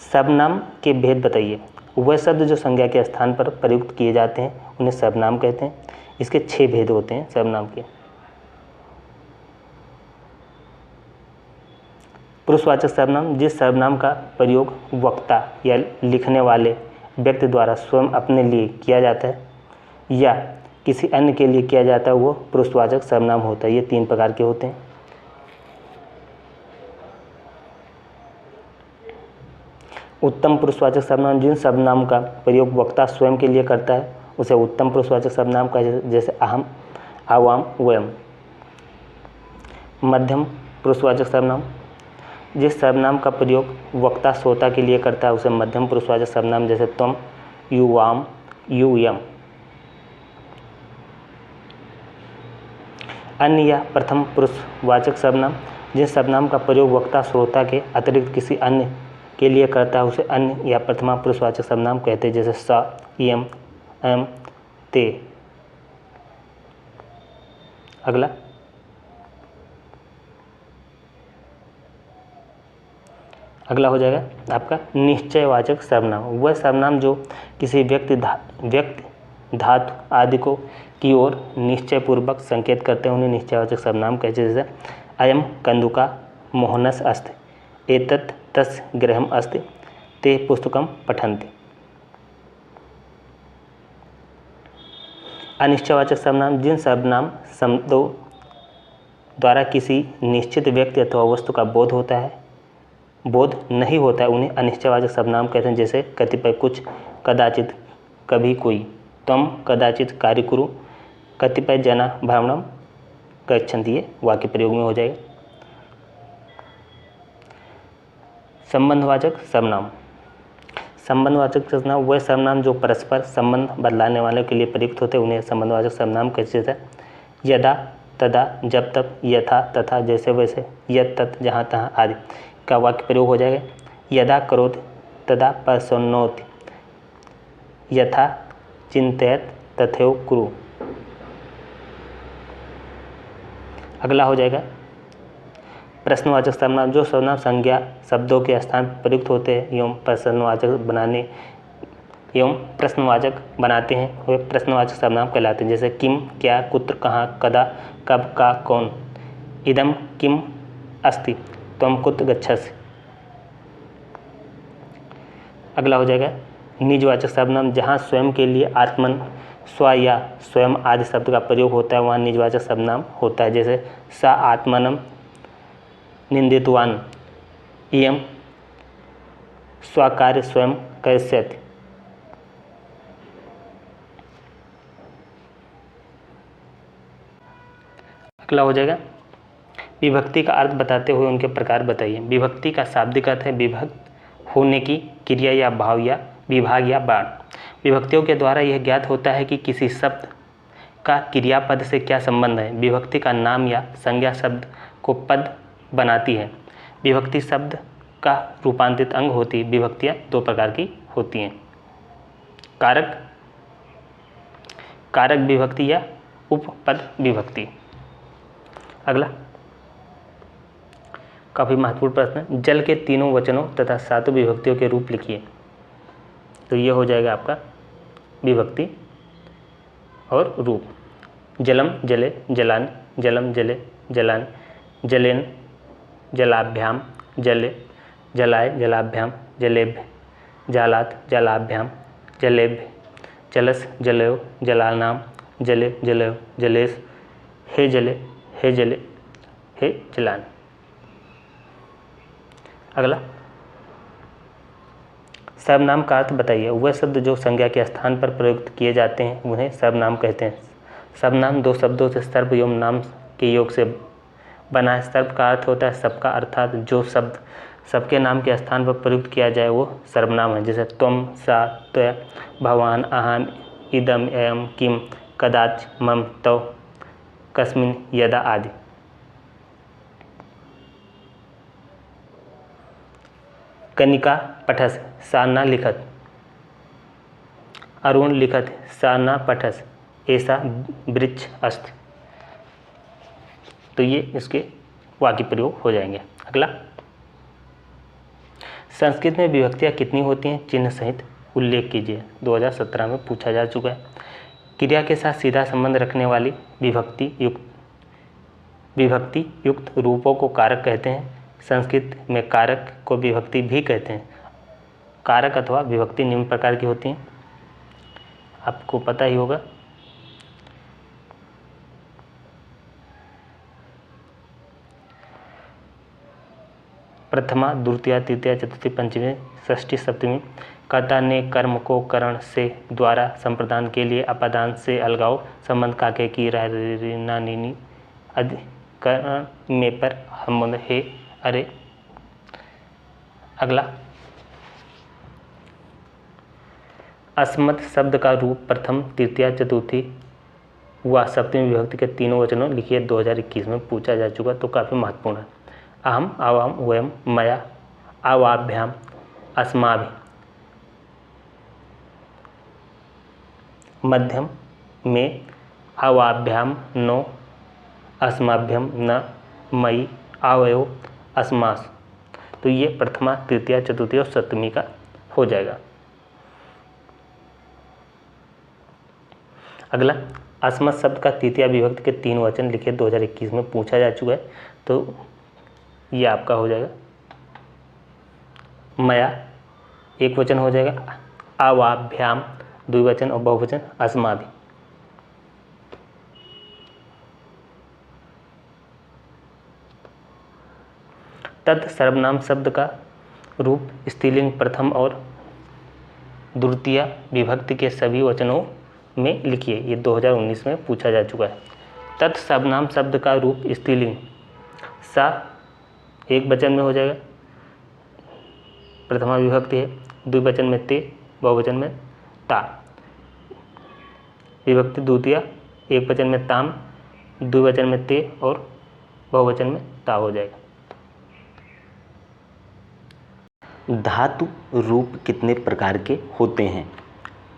सर्वनाम के भेद बताइए। वह शब्द जो संज्ञा के स्थान पर प्रयुक्त किए जाते हैं उन्हें सर्वनाम कहते हैं। इसके 6 भेद होते हैं सर्वनाम के। पुरुषवाचक सर्वनाम, जिस सर्वनाम का प्रयोग वक्ता या लिखने वाले व्यक्ति द्वारा स्वयं अपने लिए किया जाता है या किसी अन्य के लिए किया जाता है, वो पुरुषवाचक सर्वनाम होता है। ये 3 प्रकार के होते हैं। उत्तम पुरुषवाचक सर्वनाम, जिन सर्वनाम का प्रयोग वक्ता स्वयं के लिए करता है उसे उत्तम पुरुषवाचक सर्वनाम का, जैसे अहम, आवाम, वयम। मध्यम पुरुषवाचक सर्वनाम, जिस सर्वनाम का प्रयोग वक्ता श्रोता के लिए करता है उसे मध्यम पुरुषवाचक सर्वनाम, जैसे त्वम, युवाम, यूयम। अन्य या प्रथम पुरुषवाचक सर्वनाम, जिस सर्वनाम का प्रयोग वक्ता श्रोता के अतिरिक्त किसी अन्य के लिए करता है उसे अन्य या प्रथमा पुरुषवाचक सर्वनाम कहते हैं, जैसे स, यम, एम, ते। अगला, अगला हो जाएगा आपका निश्चयवाचक सर्वनाम। वह सर्वनाम जो किसी व्यक्ति, धातु आदि को की ओर निश्चयपूर्वक संकेत करते हैं उन्हें निश्चयवाचक सर्वनाम कहते हैं, जैसे अयम कंदुका मोहनस अस्ति, एतत् तस्य गृहम् अस्ति, ते पुस्तकं पठन्ति। अनिश्चयवाचक सर्वनाम, जिन सर्वनाम शब्दों द्वारा किसी निश्चित व्यक्ति अथवा वस्तु का बोध नहीं होता है उन्हें अनिश्चयवाचक सर्वनाम कहते हैं, जैसे कतिपय, कुछ, कदाचित, कभी, कोई। त्वम कदाचित कार्य कुरु, कतिपय जना भ्रमणम गच्छन्ति, ये वाक्य प्रयोग में हो जाएगा। संबंधवाचक सर्वनाम, संबंधवाचक सर्वनाम वह सर्वनाम जो परस्पर संबंध बदलाने वालों के लिए प्रयुक्त होते हैं, उन्हें संबंधवाचक सर्वनाम कहते हैं। यदा, तदा, जब तब, यथा तथा, जैसे वैसे, यत् तत्, जहाँ तहाँ आदि का वाक्य प्रयोग हो जाएगा। यदा करोति तदा प्रसन्नोति, यथा चिंतयत तथैव कुरु। अगला हो जाएगा प्रश्नवाचक सर्वनाम जो सर्वनाम संज्ञा शब्दों के स्थान पर प्रयुक्त होते हैं एवं प्रश्नवाचक बनाते हैं वे प्रश्नवाचक सर्वनाम कहलाते हैं। जैसे किम, क्या, कुत्र, कहाँ, कदा, कब, का, कौन। इदम किम अस्ति, त्वं कुत्र गच्छसि। अगला हो जाएगा निजवाचक सर्वनाम जहाँ स्वयं के लिए आत्मन, स्व या स्वयं आदि शब्द का प्रयोग होता है वहाँ निजवाचक सर्वनाम होता है। जैसे स आत्मनम निंदितवान, इयं स्वकार्य स्वयं करिष्यति। अगला हो जाएगा विभक्ति का अर्थ बताते हुए उनके प्रकार बताइए। विभक्ति का शाब्दिक अर्थ है विभक्त होने की क्रिया या भाव या विभाग या बाण। विभक्तियों के द्वारा यह ज्ञात होता है कि किसी शब्द का क्रियापद से क्या संबंध है। विभक्ति का नाम या संज्ञा शब्द को पद बनाती है। विभक्ति शब्द का रूपांतरित अंग होती है। विभक्तियाँ दो प्रकार की होती हैं, कारक विभक्ति या उपपद विभक्ति। अगला काफ़ी महत्वपूर्ण प्रश्न, जल के तीनों वचनों तथा सातों विभक्तियों के रूप लिखिए। तो ये हो जाएगा आपका विभक्ति और रूप। जलम जले जलान, जलम जले जलान, जलेन जलाभ्याम, जले जलाय जलाभ्याम, जलेभ्य जलात जलाभ्याम, जलेभ्य जलस जलयो जलानाम, जले जलयो जलेस, हे जले हे जले हे जलान। अगला सर्वनाम का अर्थ बताइए। वह शब्द जो संज्ञा के स्थान पर प्रयुक्त किए जाते हैं उन्हें सर्वनाम कहते हैं। सर्वनाम दो शब्दों से सर्व एवं नाम के योग से बना है। सर्व का अर्थ होता है सबका, अर्थात जो शब्द सबके नाम के स्थान पर प्रयुक्त किया जाए वो सर्वनाम है। जैसे त्वम, सा, त्वया, भवान, अहम, इदम, एयम, किम, कदाच, मम, तव, कस्मिन, यदा आदि। कनिका पठस, सा न लिखत। अरुण लिखत, सा न पठस, ऐसा वृक्ष अस्ति। तो ये इसके वाक्य प्रयोग हो जाएंगे। अगला संस्कृत में विभक्तियाँ कितनी होती हैं, चिन्ह सहित उल्लेख कीजिए। 2017 में पूछा जा चुका है। क्रिया के साथ सीधा संबंध रखने वाली विभक्ति युक्त रूपों को कारक कहते हैं। संस्कृत में कारक को विभक्ति भी कहते हैं। कारक अथवा विभक्ति निम्न प्रकार की होती हैं, आपको पता ही होगा। प्रथमा, द्वितीया, तृतीया, चतुर्थी, पंचमी, षष्ठी, सप्तमी। कर्ता ने कर्म को करण से द्वारा संप्रदान के लिए अपादान से अलगाव संबंध काके की रानी अधिकरण में पर हम हे अरे। अगला अस्मत् शब्द का रूप प्रथम, तृतीया, चतुर्थी व सप्तमी विभक्ति के तीनों वचनों लिखिए। 2021 में पूछा जा चुका, तो काफ़ी महत्वपूर्ण है। अहम, आवाम, वयम, मया, आवाभ्याम, अस्माभि। मध्यम में आवाभ्याम, नो, अस्माभ्यम, न, मयि, आवयो, अस्मास। तो ये प्रथमा, तृतीया, चतुर्थी और सप्तमी का हो जाएगा। अगला अस्मत् शब्द का तृतीया विभक्ति के तीन वचन लिखिए। 2021 में पूछा जा चुका है, तो ये आपका हो जाएगा। मया एक वचन हो जाएगा, आवाभ्याम द्विवचन और बहुवचन अस्माभि। तत् सर्वनाम शब्द का रूप स्त्रीलिंग प्रथम और द्वितीय विभक्ति के सभी वचनों में लिखिए। ये 2019 में पूछा जा चुका है। तत् सर्वनाम शब्द का रूप स्त्रीलिंग सा एक वचन में हो जाएगा, प्रथमा विभक्ति है, द्विवचन में ते, बहुवचन में ता। विभक्ति द्वितीया, एक वचन में ताम, द्विवचन में ते और बहुवचन में ता हो जाएगा। धातु रूप कितने प्रकार के होते हैं?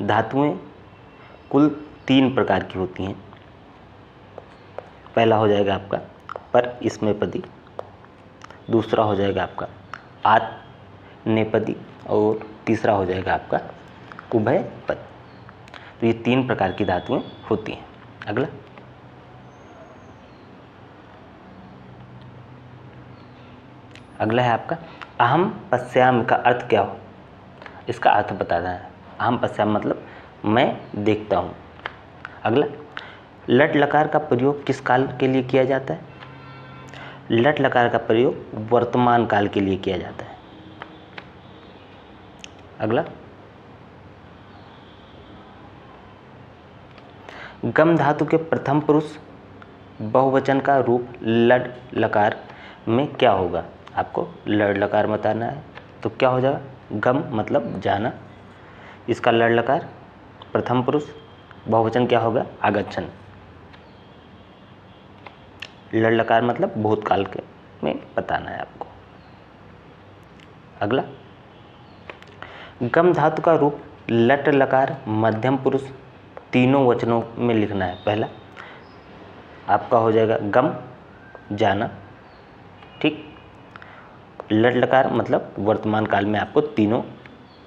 धातुएं कुल 3 प्रकार की होती हैं। पहला हो जाएगा आपका पर स्मैपदी, दूसरा हो जाएगा आपका आत्नेपदी और तीसरा हो जाएगा आपका उभयपद। तो ये 3 प्रकार की धातुएं होती हैं। अगला है आपका अहम पश्याम का अर्थ क्या हो? इसका अर्थ बताना है। अहम पश्याम मतलब मैं देखता हूँ। अगला, लट लकार का प्रयोग किस काल के लिए किया जाता है? लट लकार का प्रयोग वर्तमान काल के लिए किया जाता है। अगला, गम धातु के प्रथम पुरुष बहुवचन का रूप लड लकार में क्या होगा? आपको लड लकार बताना है। तो क्या हो जाएगा? गम मतलब जाना, इसका लड लकार प्रथम पुरुष, बहुवचन क्या होगा? आगच्छन। लड लकार मतलब भूतकाल के में बताना है आपको। अगला, गम धातु का रूप लट लकार मध्यम पुरुष तीनों वचनों में लिखना है। पहला आपका हो जाएगा गम जाना, ठीक। लट लकार मतलब वर्तमान काल में आपको तीनों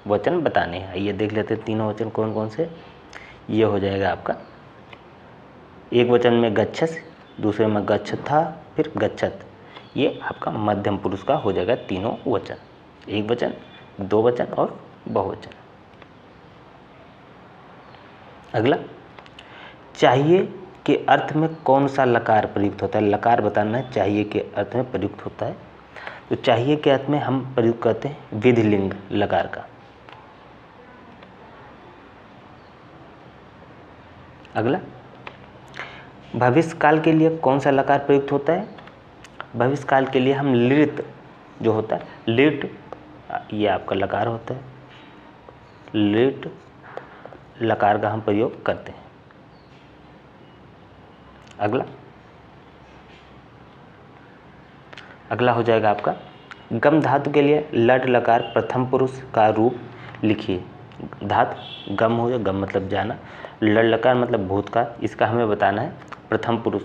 वचन बताने हैं। ये देख लेते हैं तीनों वचन कौन कौन से। ये हो जाएगा आपका एक वचन में गच्छस, दूसरे में गच्छथा, फिर गच्छत। ये आपका मध्यम पुरुष का हो जाएगा तीनों वचन, एक वचन, दो वचन और बहुवचन। अगला, चाहिए के अर्थ में कौन सा लकार प्रयुक्त होता है? लकार बताना है, चाहिए के अर्थ में प्रयुक्त होता है। तो चाहिए के अर्थ में हम प्रयुक्त करते हैं विधिलिंग लकार का। अगला, भविष्य काल के लिए कौन सा लकार प्रयुक्त होता है? भविष्य काल के लिए हम लिट जो होता है, लिट, ये आपका लकार होता है, लिट लकार का हम प्रयोग करते हैं। अगला हो जाएगा आपका गम धातु के लिए लट लकार प्रथम पुरुष का रूप लिखिए। धातु गम हो जाए, गम मतलब जाना, लट लकार मतलब भूतकाल, इसका हमें बताना है प्रथम पुरुष।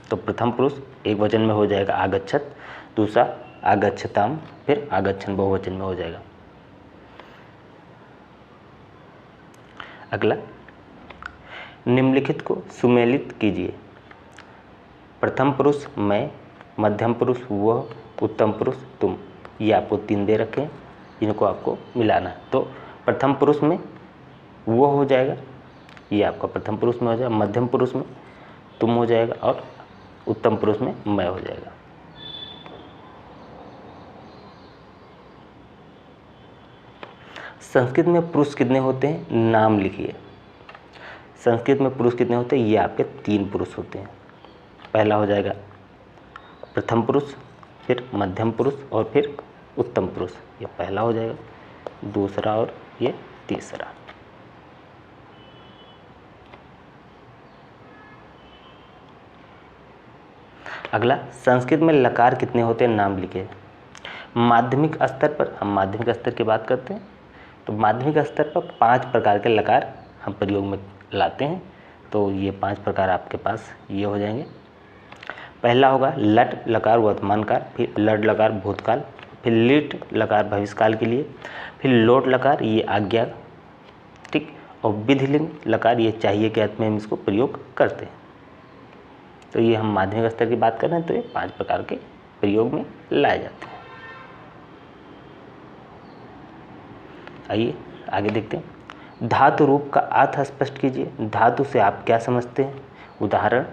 तो प्रथम पुरुष एक वचन में हो जाएगा आगच्छत, दूसरा आगच्छताम, फिर आगच्छन बहुवचन में हो जाएगा। अगला, निम्नलिखित को सुमेलित कीजिए। प्रथम पुरुष मैं, मध्यम पुरुष वह, उत्तम पुरुष तुम। ये आपको 3 दे रखे हैं, इनको आपको मिलाना है। तो प्रथम पुरुष में वो हो जाएगा, ये आपका प्रथम पुरुष में हो जाएगा, मध्यम पुरुष में तुम हो जाएगा और उत्तम पुरुष में मैं हो जाएगा। संस्कृत में पुरुष कितने होते हैं? नाम लिखिए। संस्कृत में पुरुष कितने होते हैं? ये आपके 3 पुरुष होते हैं। पहला हो जाएगा प्रथम पुरुष, फिर मध्यम पुरुष और फिर उत्तम पुरुष। ये पहला हो जाएगा, दूसरा और ये तीसरा। अगला, संस्कृत में लकार कितने होते हैं? नाम लिखिए। माध्यमिक स्तर पर, हम माध्यमिक स्तर की बात करते हैं, तो माध्यमिक स्तर पर 5 प्रकार के लकार हम प्रयोग में लाते हैं। तो ये 5 प्रकार आपके पास ये हो जाएंगे। पहला होगा लट लकार वर्तमान काल, फिर लट लकार भूतकाल, फिर लिट लकार भविष्यकाल के लिए, फिर लोट लकार ये आज्ञा, ठीक, और विधिलिंग लकार ये चाहिए के अर्थ में हम इसको प्रयोग करते हैं। तो ये हम माध्यमिक स्तर की बात कर रहे हैं, तो ये 5 प्रकार के प्रयोग में लाए जाते हैं। आइए आगे देखते हैं। धातु रूप का अर्थ स्पष्ट कीजिए। धातु से आप क्या समझते हैं? उदाहरण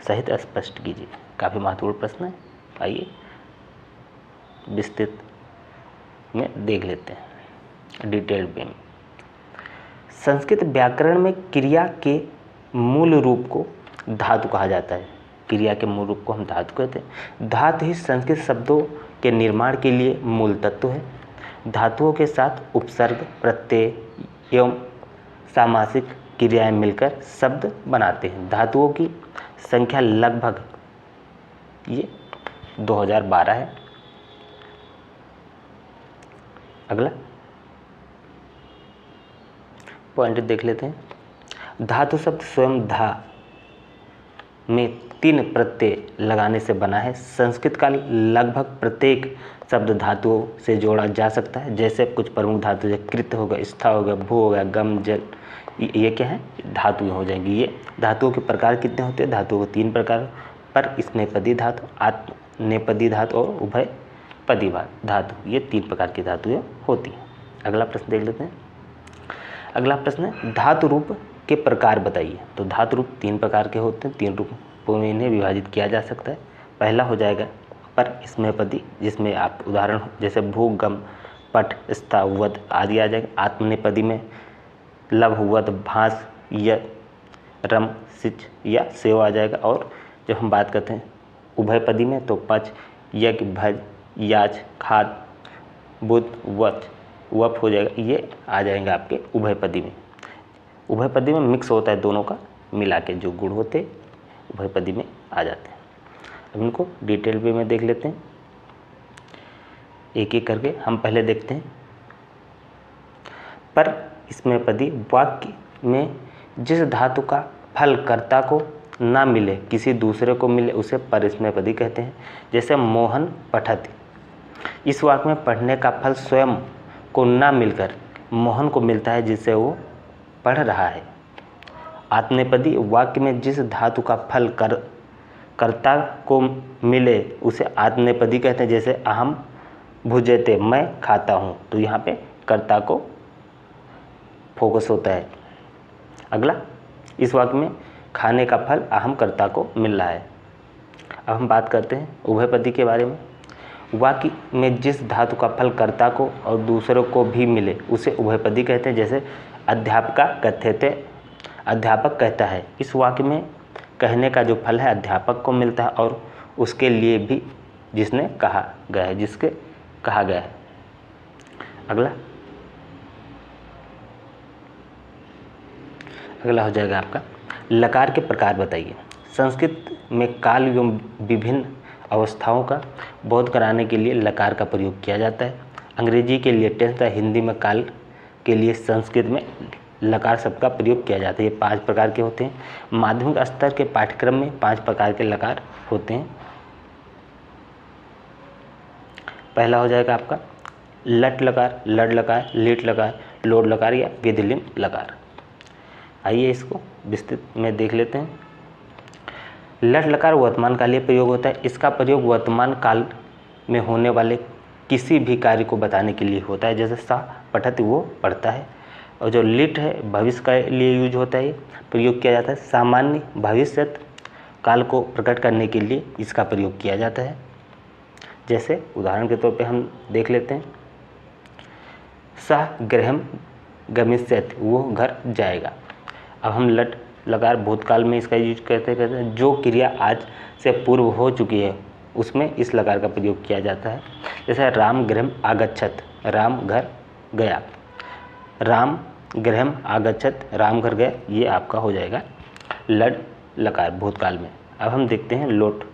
सहित स्पष्ट कीजिए। काफ़ी महत्वपूर्ण प्रश्न है, आइए विस्तृत में देख लेते हैं डिटेल्ड वे में। संस्कृत व्याकरण में क्रिया के मूल रूप को धातु कहा जाता है। क्रिया के मूल रूप को हम धातु कहते हैं। धातु ही संस्कृत शब्दों के निर्माण के लिए मूल तत्व है। धातुओं के साथ उपसर्ग, प्रत्यय एवं सामासिक क्रियाएं मिलकर शब्द बनाते हैं। धातुओं की संख्या लगभग ये 2012 है। अगला पॉइंट देख लेते हैं। धातु शब्द स्वयं धा में 3 प्रत्यय लगाने से बना है। संस्कृत का लगभग प्रत्येक शब्द धातुओं से जोड़ा जा सकता है। जैसे कुछ प्रमुख धातु जैसे कृत हो गया, स्था हो गया, भू हो गया, गम, जल, ये क्या है? धातु हो जाएंगी। ये धातुओं के प्रकार कितने होते हैं? धातुओं को 3 प्रकार, पर स्नेपदी धातु, आत्मनेपदी धातु और उभयपदी धातु, ये 3 प्रकार की धातुएं होती हैं। अगला प्रश्न देख लेते हैं। अगला प्रश्न है धातु रूप के प्रकार बताइए। तो धातु रूप 3 प्रकार के होते हैं, 3 रूपों में इन्हें विभाजित किया जा सकता है। पहला हो जाएगा पर स्नेपदी, जिसमें आप उदाहरण जैसे भू, गम, पट, स्था, वध आदि आ जाएगा। आत्मनेपदी में लव, वध, भास, य, रम, सिच या सेव आ जाएगा। और जब हम बात करते हैं उभयपदी में तो पच, यज्ञ, भज, याच, खाद, बुध, वच, वप हो जाएगा। ये आ जाएंगे आपके उभयपदी में। उभयपदी में मिक्स होता है दोनों का मिला के, जो गुण होते उभयपदी में आ जाते हैं। अब इनको डिटेल वे में देख लेते हैं एक एक करके। हम पहले देखते हैं पर स्नेपदी वाक्य में जिस धातु का फल कर्ता को ना मिले, किसी दूसरे को मिले, उसे परस्मैपदी कहते हैं। जैसे मोहन पठति, इस वाक्य में पढ़ने का फल स्वयं को ना मिलकर मोहन को मिलता है, जिससे वो पढ़ रहा है। आत्मनेपदी वाक्य में जिस धातु का फल कर्ता को मिले, उसे आत्मनेपदी कहते हैं। जैसे अहम भुजते, मैं खाता हूँ, तो यहाँ पे कर्ता को फोकस होता है। अगला, इस वाक्य में खाने का फल अहम कर्ता को मिल रहा है। अब हम बात करते हैं उभयपदी के बारे में। वाक्य में जिस धातु का फल कर्ता को और दूसरों को भी मिले, उसे उभयपदी कहते हैं। जैसे अध्यापका कथ्यते, अध्यापक कहता है। इस वाक्य में कहने का जो फल है अध्यापक को मिलता है और उसके लिए भी जिसने कहा गया है, जिसके कहा गया है। अगला हो जाएगा आपका लकार के प्रकार बताइए। संस्कृत में काल एवं विभिन्न अवस्थाओं का बोध कराने के लिए लकार का प्रयोग किया जाता है। अंग्रेजी के लिए टेंस तथा हिंदी में काल के लिए संस्कृत में लकार शब्द का प्रयोग किया जाता है। ये 5 प्रकार के होते हैं। माध्यमिक स्तर के पाठ्यक्रम में 5 प्रकार के लकार होते हैं। पहला हो जाएगा आपका लट लकार, लड लकार, लिट लकार, लोड लकार या विधिलिंग लकार। आइए इसको विस्तृत में देख लेते हैं। लट लकार वर्तमान कालीय प्रयोग होता है। इसका प्रयोग वर्तमान काल में होने वाले किसी भी कार्य को बताने के लिए होता है। जैसे सा पठति, वो पढ़ता है। और जो लिट है भविष्य के लिए यूज होता है, प्रयोग किया जाता है। सामान्य भविष्यत काल को प्रकट करने के लिए इसका प्रयोग किया जाता है। जैसे उदाहरण के तौर पे हम देख लेते हैं, सह गृहम गमिष्यति, वो घर जाएगा। अब हम लट लकार भूतकाल में इसका यूज करते हैं। जो क्रिया आज से पूर्व हो चुकी है उसमें इस लकार का प्रयोग किया जाता है। जैसे राम गृहम आगच्छत, राम घर गया। राम गृहम आगच्छत, राम घर गया, ये आपका हो जाएगा लड लकार भूतकाल में। अब हम देखते हैं लोट।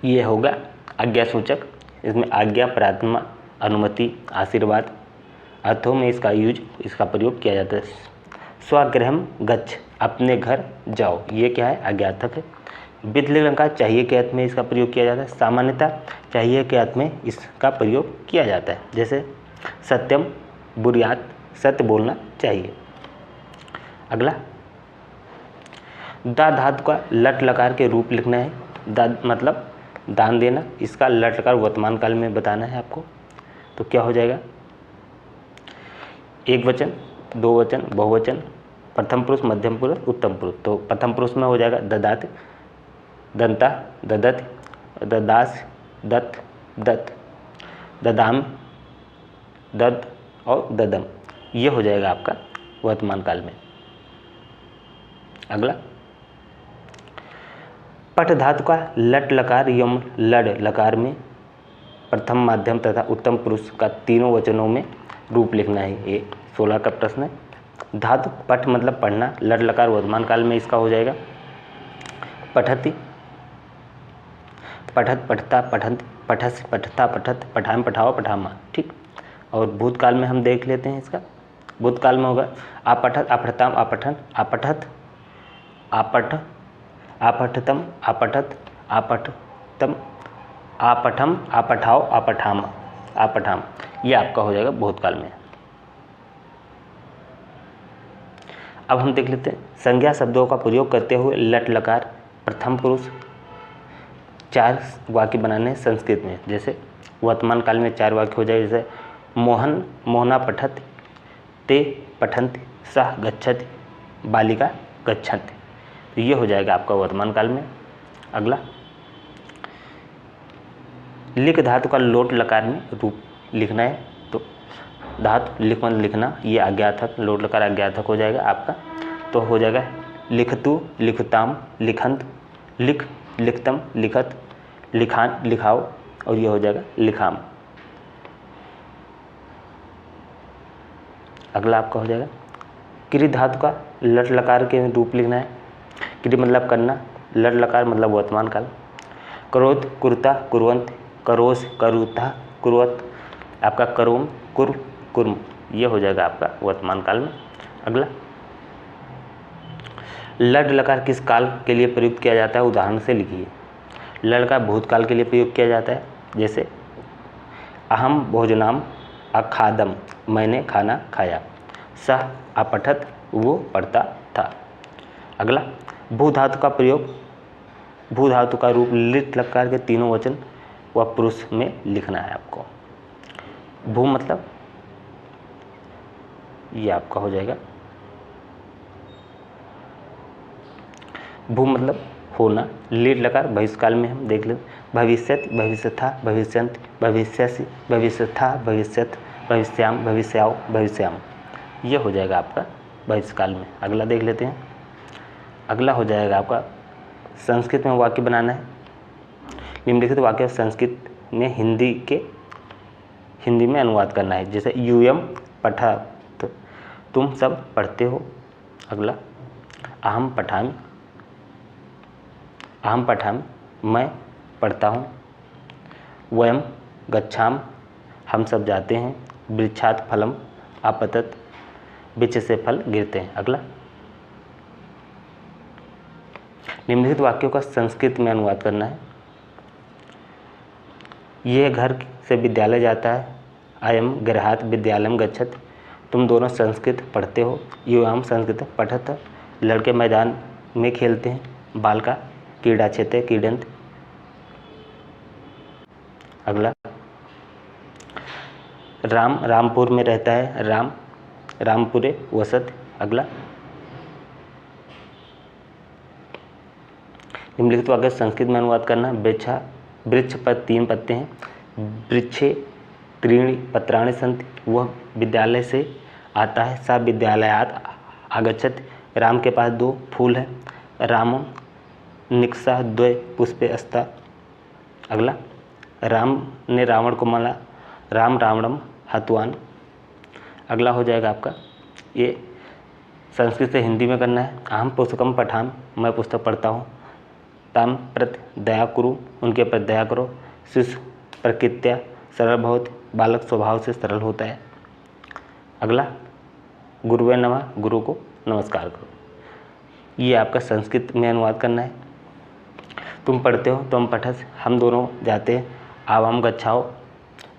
ये होगा आज्ञा सूचक। इसमें आज्ञा, प्रार्थना, अनुमति, आशीर्वाद अर्थों में इसका प्रयोग किया जाता है। स्वगृहम गच्छ, अपने घर जाओ, ये क्या है? आज्ञार्थक है। विधिलिंग लकार चाहिए के अर्थ में इसका प्रयोग किया जाता है। सामान्यतः चाहिए के अर्थ में इसका प्रयोग किया जाता है। जैसे सत्यम बुर्यात, सत्य बोलना चाहिए। अगला, दा धातु का लट लकार के रूप लिखना है। दा मतलब दान देना। इसका लट लकार वर्तमान काल में बताना है आपको। तो क्या हो जाएगा? एक वचन, दो वचन, बहुवचन, प्रथम पुरुष, मध्यम पुरुष, उत्तम पुरुष। तो प्रथम पुरुष में हो जाएगा ददात, दंता, ददत, ददास, दत्त, दत्त, ददाम, दद और ददम। ये हो जाएगा आपका वर्तमान काल में। अगला, पट धातु का लट लकार एवं लड लकार में प्रथम, माध्यम तथा उत्तम पुरुष का तीनों वचनों में रूप लिखना है। ये 16 का प्रश्न है। धातु पठ मतलब पढ़ना, लट लकार वर्तमान काल में इसका हो जाएगा पठति, पठत पठता पठंत, पठस पठता पठत, पठाम पठाओ पठामा। ठीक। और भूतकाल में हम देख लेते हैं इसका। भूतकाल में होगा आपठत आपठताम आपठन, आपठत आपठ, आपठतम आपठत, आपठतम आपठम, आपठाओ आपठाम, आपठाम। ये आपका हो जाएगा भूतकाल में। अब हम देख लेते हैं संज्ञा शब्दों का प्रयोग करते हुए लट लकार प्रथम पुरुष 4 वाक्य बनाने संस्कृत में। जैसे वर्तमान काल में 4 वाक्य हो जाए। जैसे मोहन मोहना पठत, ते पठंत, सह गच्छति, बालिका गच्छन्ति। तो ये हो जाएगा आपका वर्तमान काल में। अगला लिख धातु का लोट लकार में रूप लिखना है। तो धातु लिख मतलब लिखना, ये आज्ञार्थक, लोट लकार आज्ञार्थक हो जाएगा आपका। तो हो जाएगा लिखतु लिखताम लिखंत, लिख लिखतम लिखत, लिखान लिखाओ, और ये हो जाएगा लिखाम। अगला आपका हो जाएगा क्रि धातु का लट लकार के रूप लिखना है। क्रि मतलब करना, लट लकार मतलब वर्तमान काल। क्रोध कुरुता कुर्वंत, करोस करुता कुर्वत, आपका करोम कुर कुर्म। ये हो जाएगा आपका वर्तमान काल में। अगला लट लकार किस काल के लिए प्रयुक्त किया जाता है, उदाहरण से लिखिए। लट लकार भूतकाल के लिए प्रयुक्त किया जाता है। जैसे अहम भोजनाम अखादम, मैंने खाना खाया। सह अपठत, वो पढ़ता था। अगला भू धातु का प्रयोग, भू धातु का रूप लिट लकार के तीनों वचन व पुरुष में लिखना है आपको। भू मतलब ये आपका हो जाएगा, भू मतलब होना। लिट लकार भविष्यकाल में हम देख लें। भविष्यत भविष्यथा भविष्यंत, भविष्यसि भविष्यथा भविष्यत, भविष्याम भविष्याओ भविष्याम। ये हो जाएगा आपका भविष्यकाल में। अगला देख लेते हैं। अगला हो जाएगा आपका संस्कृत में वाक्य बनाना है। निम्नलिखित वाक्य संस्कृत में हिंदी में अनुवाद करना है। जैसे यूयम पठत, तुम सब पढ़ते हो। अगला अहम पठामि, अहम पठामि, मैं पढ़ता हूँ। वयम गच्छाम, हम सब जाते हैं। वृक्षात फलम आपतत, वृक्ष से फल गिरते हैं। अगला निम्नलिखित वाक्यों का संस्कृत में अनुवाद करना है। यह घर से विद्यालय जाता है। अयम गृहात् विद्यालयम गच्छत, तुम दोनों संस्कृत पढ़ते हो। युवाम संस्कृत पठत, लड़के मैदान में खेलते हैं। बालका क्रीड़ा क्षेत्रे क्रीडन्ति। अगला राम रामपुर में रहता है। राम रामपुरे वसत। अगला निम्नलिखित वाक्य संस्कृत में अनुवाद करना। वृक्ष पर 3 पत्ते हैं। वृक्षे त्रीणि पत्राणि सन्ति, वह विद्यालय से आता है। सा विद्यालयात् आगच्छति, राम के पास 2 फूल हैं। रामम निक्सा द्वय पुष्पे अस्ता। अगला राम ने रावण को मारा। राम रावणम हतवान। अगला हो जाएगा आपका, ये संस्कृत से हिंदी में करना है। अहम पुस्तकम पठाम, मैं पुस्तक पढ़ता हूँ। ताम प्रति दया कुरु, उनके प्रति दया करो। शिशु प्रकृत्या सरल भवति, बालक स्वभाव से सरल होता है। अगला गुरुवे नमः, गुरु को नमस्कार करो। ये आपका संस्कृत में अनुवाद करना है। तुम पढ़ते हो, तुम पठस, हम दोनों जाते हैं। आवाम गच्छाओ,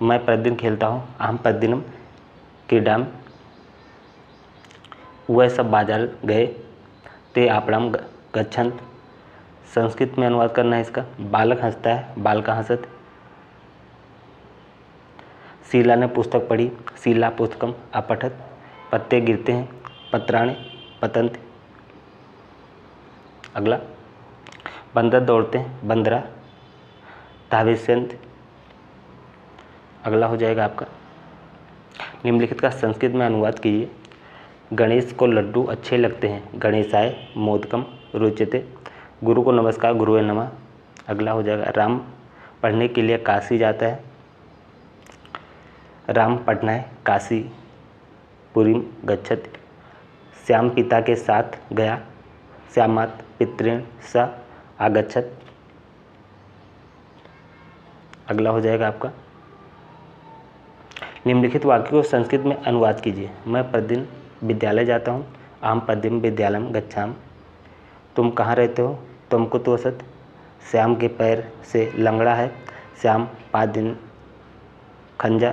मैं प्रतिदिन खेलता हूँ। अहम प्रतिदिनम क्रीडाम, वह सब बाजार गए। ते आपणाम गच्छन्त, संस्कृत में अनुवाद करना है इसका। बालक हंसता है, बालका हंसत। शीला ने पुस्तक पढ़ी। शीला पुस्तकम अपठत, पत्ते गिरते हैं। पत्राणि पतंत। अगला बंदर दौड़ते हैं। बंदरा धाविष्यन्ति। अगला हो जाएगा आपका, निम्नलिखित का संस्कृत में अनुवाद कीजिए। गणेश को लड्डू अच्छे लगते हैं। गणेशाय मोदकम रुच्यते, गुरु को नमस्कार, गुरुवे नमः। अगला हो जाएगा राम पढ़ने के लिए काशी जाता है। राम पटनाय काशी पुरीम गच्छति, श्याम पिता के साथ गया, श्यामात् पितृण स आगच्छत। अगला हो जाएगा आपका, निम्नलिखित वाक्य को संस्कृत में अनुवाद कीजिए। मैं प्रतिदिन विद्यालय जाता हूँ, अहम प्रतिदिन विद्यालयम गच्छामि। तुम कहाँ रहते हो, तुम कुत्र वसति, श्याम के पैर से लंगड़ा है, श्याम 5 दिन खंजा,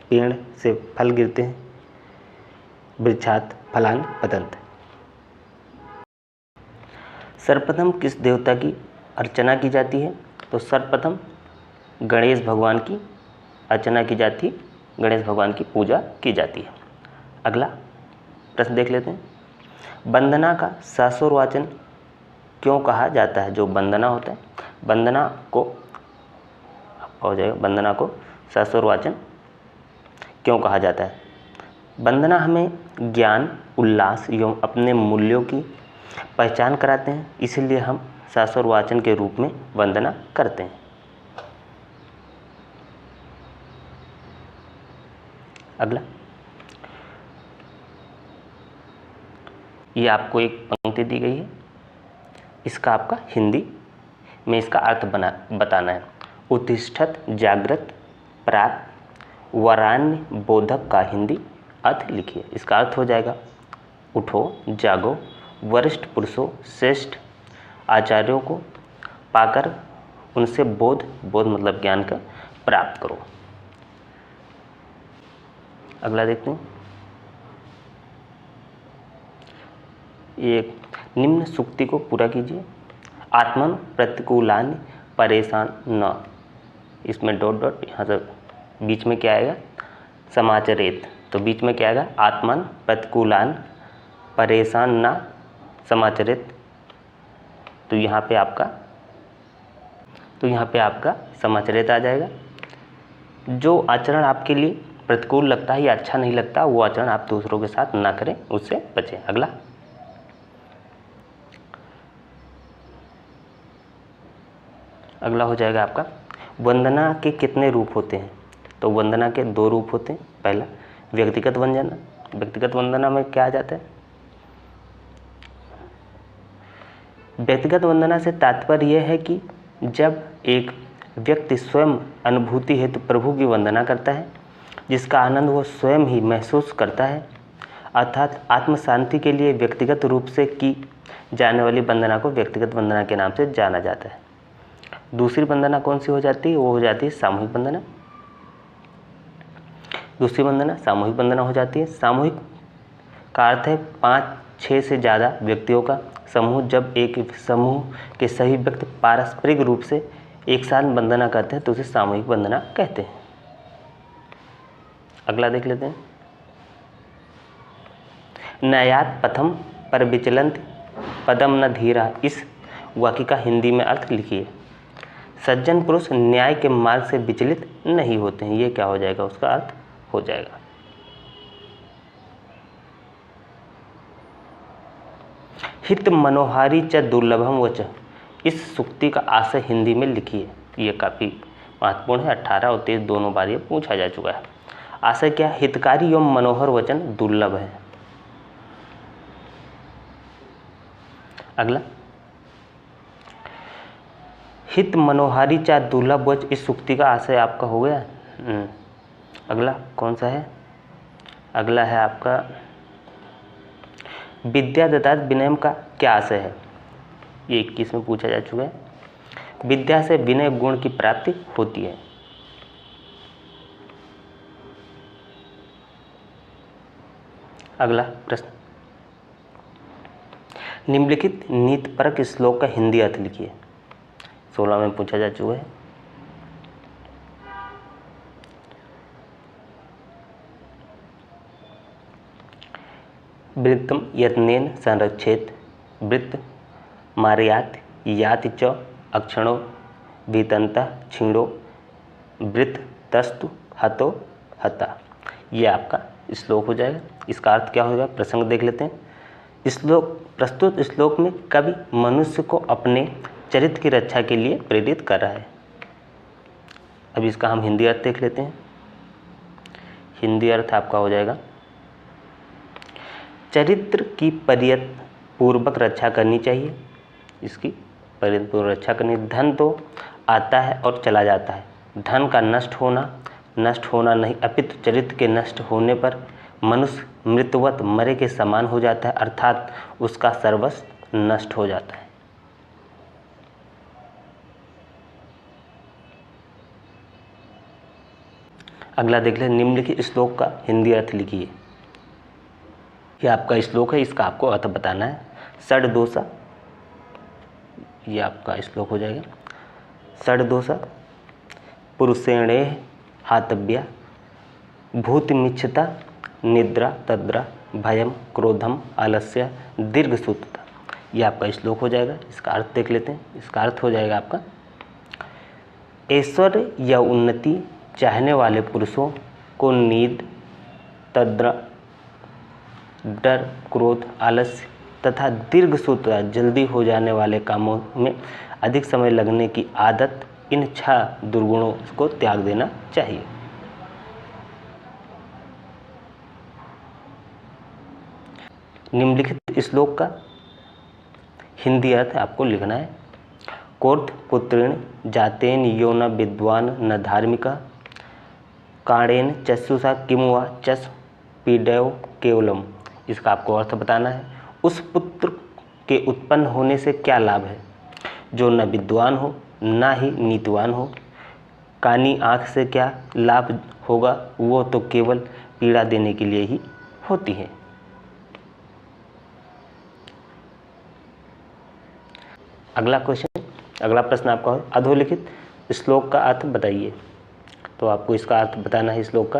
पेड़ से फल गिरते हैं, वृक्षात् फलानि पतन्ति। सर्वप्रथम किस देवता की अर्चना की जाती है, तो सर्वप्रथम गणेश भगवान की अर्चना की जाती है, गणेश भगवान की पूजा की जाती है। अगला प्रश्न देख लेते हैं, वंदना का शास्त्रोवाचन क्यों कहा जाता है। जो वंदना होता है, वंदना को हो जाएगा, वंदना को शास्त्रोवाचन क्यों कहा जाता है। वंदना हमें ज्ञान, उल्लास एवं अपने मूल्यों की पहचान कराते हैं, इसीलिए हम शास्त्रोवाचन के रूप में वंदना करते हैं। अगला, ये आपको एक पंक्ति दी गई है, इसका आपका हिंदी में इसका अर्थ बताना है। उत्तिष्ठत जागृत प्रात वरान्य बोधक का हिंदी अर्थ लिखिए। इसका अर्थ हो जाएगा, उठो जागो, वरिष्ठ पुरुषों श्रेष्ठ आचार्यों को पाकर उनसे बोध मतलब ज्ञान का प्राप्त करो। अगला देखते हैं, एक निम्न सूक्ति को पूरा कीजिए। आत्मन प्रतिकूलानि परेशान न, इसमें डॉट डॉट, यहाँ से बीच में क्या आएगा, समाचरेत, तो बीच में क्या आएगा, आत्मन प्रतिकूलान परेशान न समाचरेत, तो यहाँ पे आपका समाचरेत आ जाएगा। जो आचरण आपके लिए प्रतिकूल लगता है या अच्छा नहीं लगता, वो आचरण आप दूसरों के साथ ना करें, उससे बचें। अगला, अगला हो जाएगा आपका, वंदना के कितने रूप होते हैं। तो वंदना के 2 रूप होते हैं। पहला व्यक्तिगत वंदना, व्यक्तिगत वंदना में क्या आ जाता है, व्यक्तिगत वंदना से तात्पर्य यह है कि जब एक व्यक्ति स्वयं अनुभूति हेतु प्रभु की वंदना करता है, जिसका आनंद वो स्वयं ही महसूस करता है, अर्थात आत्म शांति के लिए व्यक्तिगत रूप से की जाने वाली वंदना को व्यक्तिगत वंदना के नाम से जाना जाता है। दूसरी वंदना कौन सी हो जाती है, वो हो जाती है सामूहिक वंदना। दूसरी वंदना सामूहिक वंदना हो जाती है। सामूहिक का अर्थ है 5-6 से ज़्यादा व्यक्तियों का समूह। जब एक समूह के सभी व्यक्ति पारस्परिक रूप से एक साथ वंदना करते हैं तो उसे सामूहिक वंदना कहते हैं। अगला देख लेते हैं, नयात पथम पर विचलंत पदम न धीरा, इस वाक्य का हिंदी में अर्थ लिखिए। सज्जन पुरुष न्याय के मार्ग से विचलित नहीं होते हैं, ये क्या हो जाएगा, उसका अर्थ हो जाएगा। हित मनोहारी च दुर्लभम वच, इस सूक्ति का आशय हिंदी में लिखिए। ये काफ़ी महत्वपूर्ण है, 18 और 23 दोनों बार ये पूछा जा चुका है। आशय क्या, हितकारी एवं मनोहर वचन दुर्लभ है। अगला, हित मनोहारी चा दुर्लभ वच, इस सूक्ति का आशय आपका हो गया। अगला कौन सा है, अगला है आपका विद्या दत्तात विनय का क्या आशय है। ये 21 में पूछा जा चुका है। विद्या से विनय गुण की प्राप्ति होती है। अगला प्रश्न, निम्नलिखित नीतिपरक श्लोक का हिंदी अर्थ लिखिए। 16 में पूछा जा चुका है। वृत्तम यत्नेन संरक्षेत वृत्त मार्यात याति च अक्षणो वितंता क्षीणो वृत्त तस्तु हतो हता। ये आपका श्लोक हो जाएगा। इसका अर्थ क्या होगा, प्रसंग देख लेते हैं। प्रस्तुत श्लोक में कवि मनुष्य को अपने चरित्र की रक्षा के लिए प्रेरित कर रहा है। अब इसका हम हिंदी अर्थ देख लेते हैं। हिंदी अर्थ आपका हो जाएगा चरित्र की परियत पूर्वक रक्षा करनी चाहिए। इसकी परियत पूर्वक रक्षा करनी। धन तो आता है और चला जाता है, धन का नष्ट होना नहीं, अपितु चरित्र के नष्ट होने पर मनुष्य मृतवत मरे के समान हो जाता है, अर्थात उसका सर्वस्व नष्ट हो जाता है। अगला देख लें, निम्नलिखित श्लोक का हिंदी अर्थ लिखिए। यह आपका श्लोक है, इसका आपको अर्थ बताना है। षड्दोषा, ये आपका श्लोक हो जाएगा। षड्दोषा पुरुषेणे हातव्या भूतिमिच्छता निद्रा तद्रा भयम क्रोधम आलस्य दीर्घसूत्रता। ये आपका श्लोक हो जाएगा। इसका अर्थ देख लेते हैं। इसका अर्थ हो जाएगा आपका ऐश्वर्य या उन्नति चाहने वाले पुरुषों को नींद, तद्रा, डर, क्रोध, आलस्य तथा दीर्घसूत्रता जल्दी हो जाने वाले कामों में अधिक समय लगने की आदत, इन 6 दुर्गुणों को त्याग देना चाहिए। निम्नलिखित श्लोक का हिंदी अर्थ आपको लिखना है। कोर्थ पुत्रेण जातेन यो न विद्वान न धार्मिका काणेन चक्षुषा किम वा चष पीडयो केवलम। इसका आपको अर्थ बताना है। उस पुत्र के उत्पन्न होने से क्या लाभ है जो न विद्वान हो ना ही नीतिवान हो। कानी आँख से क्या लाभ होगा, वो तो केवल पीड़ा देने के लिए ही होती है। अगला प्रश्न आपका है, अधोलिखित श्लोक का अर्थ बताइए। तो आपको इसका अर्थ बताना है श्लोक का।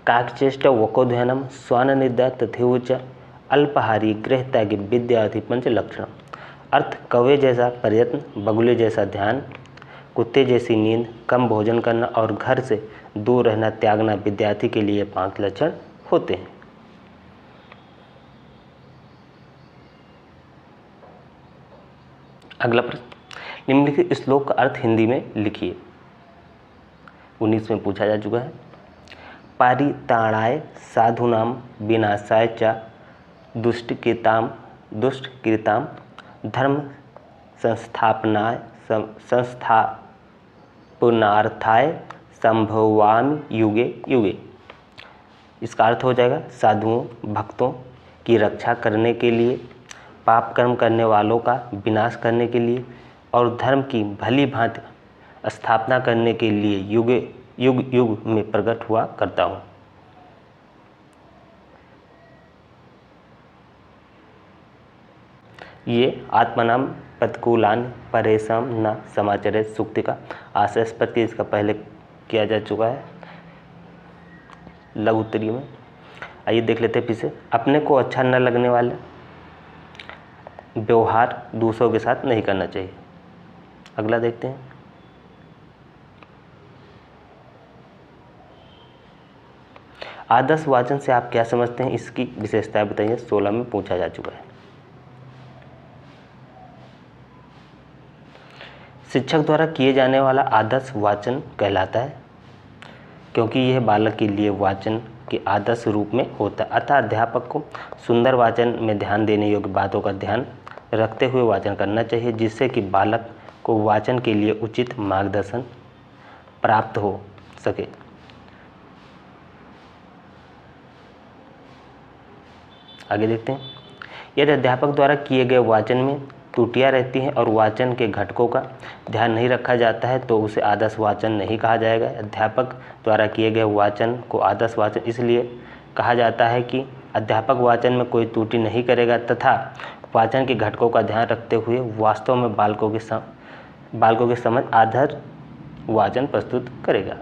काकचेष्ट वकोध्यानम स्वान निद्रा तथेव च अल्पहारी गृहत्यागी विद्यार्थी पंच लक्षण। अर्थ कौवे जैसा प्रयत्न, बगुले जैसा ध्यान, कुत्ते जैसी नींद, कम भोजन करना और घर से दूर रहना त्यागना विद्यार्थी के लिए 5 लक्षण होते हैं। अगला प्रश्न, निम्नलिखित श्लोक का अर्थ हिंदी में लिखिए। 19 में पूछा जा चुका है। पारिताणाय साधूनाम विनाशाय च दुष्टकृताम धर्म संस्थापनार्थाय संभवामि युगे युगे। इसका अर्थ हो जाएगा साधुओं भक्तों की रक्षा करने के लिए, पाप कर्म करने वालों का विनाश करने के लिए और धर्म की भली भांति स्थापना करने के लिए युग युग में प्रकट हुआ करता हूँ। ये आत्मनाम प्रतिकूलान परेशान न समाचरे सूक्ति का आशय स्पष्ट इसका पहले किया जा चुका है लघु उत्तरीय में। आइए देख लेते हैं फिर से। अपने को अच्छा न लगने वाले व्यवहार दूसरों के साथ नहीं करना चाहिए। अगला देखते हैं। आदर्श वाचन से आप क्या समझते हैं, इसकी विशेषताएं बताइए। 16 में पूछा जा चुका है। शिक्षक द्वारा किए जाने वाला आदर्श वाचन कहलाता है क्योंकि यह बालक के लिए वाचन के आदर्श रूप में होता है। अतः अध्यापक को सुंदर वाचन में ध्यान देने योग्य बातों का ध्यान रखते हुए वाचन करना चाहिए, जिससे कि बालक को वाचन के लिए उचित मार्गदर्शन प्राप्त हो सके। आगे देखते हैं। यदि अध्यापक द्वारा किए गए वाचन में त्रुटियां रहती हैं और वाचन के घटकों का ध्यान नहीं रखा जाता है तो उसे आदर्श वाचन नहीं कहा जाएगा। अध्यापक द्वारा किए गए वाचन को आदर्श वाचन इसलिए कहा जाता है कि अध्यापक वाचन में कोई त्रुटि नहीं करेगा तथा वाचन के घटकों का ध्यान रखते हुए वास्तव में बालकों के समझ आदर्श वाचन प्रस्तुत करेगा।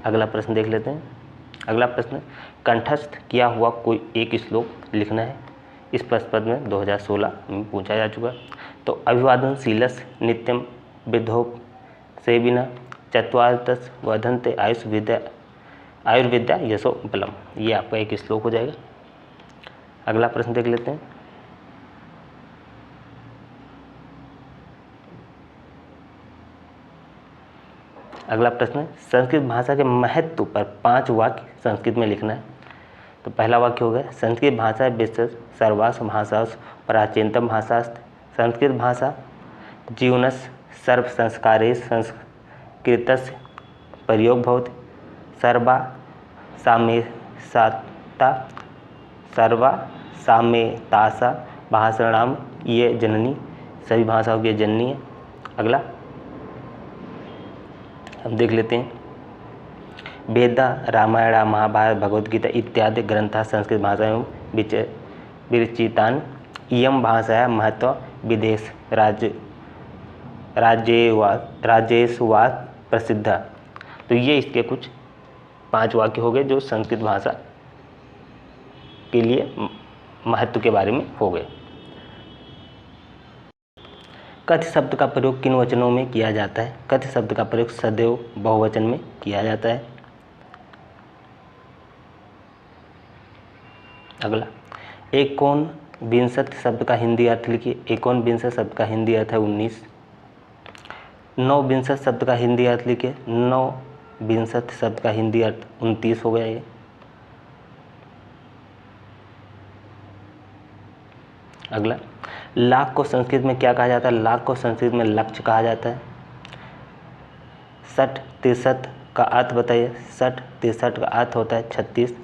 अगला प्रश्न देख लेते हैं। अगला प्रश्न, कंठस्थ किया हुआ कोई एक श्लोक लिखना है। इस प्रश्न पद में 2016 में पूछा जा चुका। तो अभिवादनशीलस नित्यम विधो सेविना चत्वारतस वर्धन्ते आयुर्विद्या यशो बलम। ये आपका एक श्लोक हो जाएगा। अगला प्रश्न देख लेते हैं। अगला प्रश्न है, संस्कृत भाषा के महत्व पर 5 वाक्य संस्कृत में लिखना है। तो पहला वाक्य हो गया, संस्कृत भाषा विश्व सर्वासु भाषासु प्राचीनतम भाषास्ति। संस्कृत भाषा जीवनस्य सर्व संस्कारेषु संस्कृतस्य प्रयोग भवति। सर्वा साम्येतासा भाषाणाम ये जननी, सभी भाषाओं की जननी है। अगला हम देख लेते हैं, वेद रामायण महाभारत भगवद गीता इत्यादि ग्रंथ संस्कृत भाषा में विरचितान। इयं भाषाया महत्व विदेश राज्येषु वा प्रसिद्ध। तो ये इसके कुछ 5 वाक्य हो गए जो संस्कृत भाषा के लिए महत्व के बारे में हो गए। कथ्य शब्द का प्रयोग किन वचनों में किया जाता है? कथ्य शब्द का प्रयोग सदैव बहुवचन में किया जाता है। अगला, एकोनविंशति शब्द का हिंदी अर्थ लिखिए। एकोनविंशति शब्द का हिंदी अर्थ है 19। नवविंशति शब्द का हिंदी अर्थ लिखिए। नवविंशति शब्द का हिंदी अर्थ 29 हो गया ये। अगला, लाख को संस्कृत में क्या कहा जाता है? लाख को संस्कृत में लक्ष्य कहा जाता है। 60 63 का अर्थ बताइए। 60 63 का अर्थ होता है 36।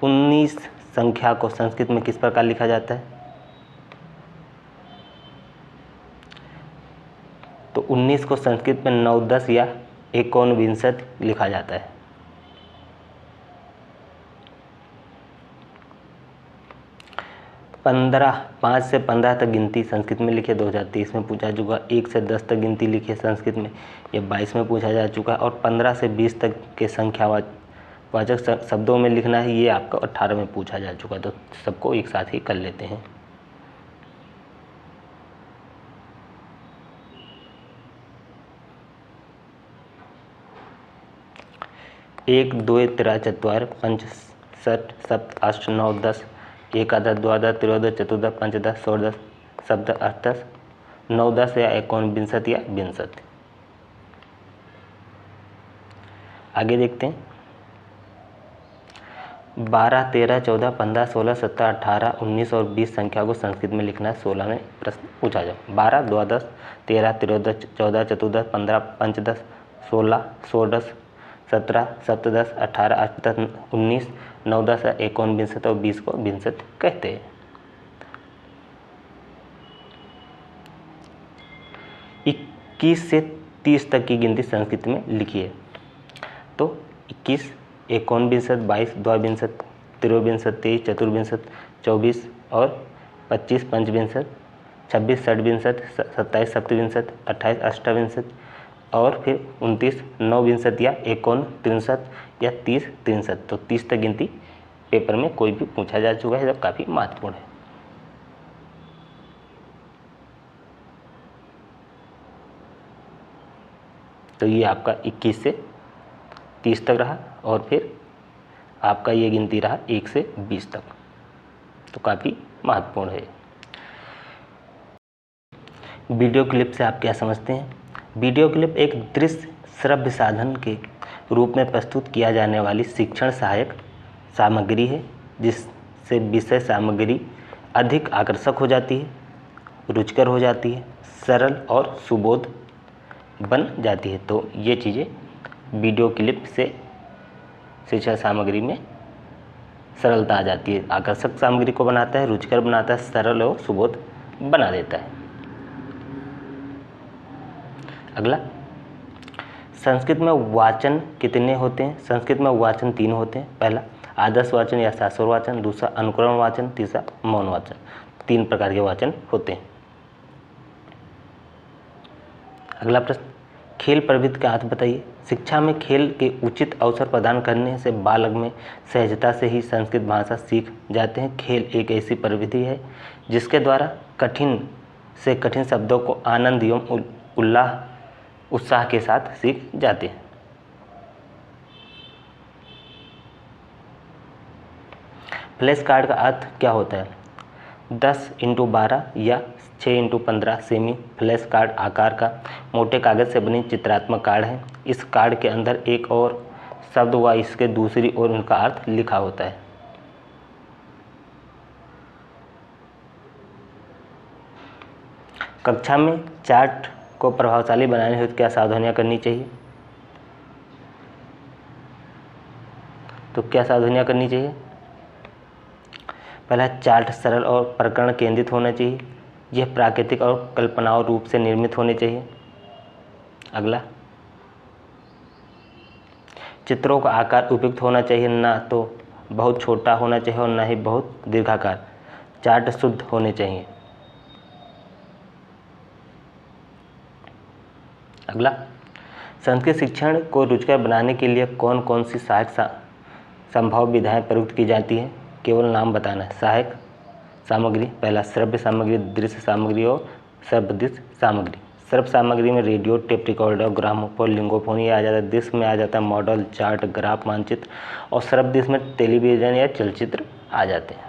19 संख्या को संस्कृत में किस प्रकार लिखा जाता है? तो 19 को संस्कृत में 9 10 या 19 लिखा जाता है। 5 से 15 तक गिनती संस्कृत में लिखे, 2023 में पूछा चुका। 1 से 10 तक गिनती लिखी संस्कृत में, ये 22 में पूछा जा चुका है। और 15 से 20 तक के संख्यावाचक शब्दों में लिखना है, ये आपका 18 में पूछा जा चुका। तो सबको एक साथ ही कर लेते हैं। एक 2 3 4 5 7 7 8 9 10 एकादश द्वादश त्रयोदश चतुर्दश पंचदश षोडश सप्तदश अष्टदश 9 10 या 19 या 20। आगे देखते हैं, 12 13 14 15 16 17 18 19 और 20 संख्या को संस्कृत में लिखना है। 16 में प्रश्न पूछा जाए। 12 द्वादश 13 त्रयोदश 14 चतुर्दश 15 पंचदश 16 षोडश 17 सप्तदश 18 अष्टदश 19 9 10 19 और 20 को विंशति कहते हैं। 21 से 30 तक की गिनती संस्कृत में लिखिए। तो 21 19 22 द्वाविंशति त्रयोविंशति 23 चतुर्विंशति 24 और 25 पंचविंशति 26 षड्विंशति 27 सप्तविंशति 28 अष्टाविंशति और फिर 29 नौविंशति या 39 या 30 63। तो 30 तक गिनती पेपर में कोई भी पूछा जा चुका है, जब काफ़ी महत्वपूर्ण है। तो ये आपका 21 से 30 तक रहा और फिर आपका ये गिनती रहा 1 से 20 तक। तो काफ़ी महत्वपूर्ण है। वीडियो क्लिप से आप क्या समझते हैं? वीडियो क्लिप एक दृश्य श्रव्य साधन के रूप में प्रस्तुत किया जाने वाली शिक्षण सहायक सामग्री है, जिससे विषय सामग्री अधिक आकर्षक हो जाती है, रुचिकर हो जाती है, सरल और सुबोध बन जाती है। तो ये चीज़ें वीडियो क्लिप से शिक्षा सामग्री में सरलता आ जाती है, आकर्षक सामग्री को बनाता है, रुचिकर बनाता है, सरल और सुबोध बना देता है। अगला, संस्कृत में वाचन कितने होते हैं? संस्कृत में वाचन 3 होते हैं। पहला आदर्श वाचन या शास्त्र वाचन, दूसरा अनुकरण वाचन, तीसरा मौन वाचन। 3 प्रकार के वाचन होते हैं। अगला प्रश्न, खेल प्रवृत्ति का अर्थ बताइए। शिक्षा में खेल के उचित अवसर प्रदान करने से बालक में सहजता से ही संस्कृत भाषा सीख जाते हैं। खेल एक ऐसी प्रवृत्ति है जिसके द्वारा कठिन से कठिन शब्दों को आनंद एवं उत्साह के साथ सीख जाते हैं। फ्लैश कार्ड का अर्थ क्या होता है? 10 × 12 या 6x15 सेमी फ्लैश कार्ड आकार का मोटे कागज से बनी चित्रात्मक कार्ड है। इस कार्ड के अंदर एक और शब्द व इसके दूसरी ओर उनका अर्थ लिखा होता है। कक्षा में चार्ट को प्रभावशाली बनाने हेतु क्या सावधानियां करनी चाहिए? तो क्या सावधानियां करनी चाहिए? पहला, चार्ट सरल और प्रकरण केंद्रित होना चाहिए। यह प्राकृतिक और कल्पनाओं रूप से निर्मित होने चाहिए। अगला, चित्रों का आकार उपयुक्त होना चाहिए, ना तो बहुत छोटा होना चाहिए और ना ही बहुत दीर्घाकार। चार्ट शुद्ध होने चाहिए। अगला, संस्कृत शिक्षण को रुचिकर बनाने के लिए कौन कौन सी सहायक संभव विधाएं प्रयुक्त की जाती हैं? केवल नाम बताना है। सहायक सामग्री, पहला श्रव्य सामग्री, दृश्य सामग्री और शब्ददृश्य सामग्री। श्रव्य सामग्री में रेडियो, टेप रिकॉर्डर, ग्रामोफोन, लिंगोफोन ये आ जाता है। दृश्य में आ जाता है मॉडल, चार्ट, ग्राफ, मानचित्र। और शब्ददृश्य में टेलीविजन या चलचित्र आ जाते हैं।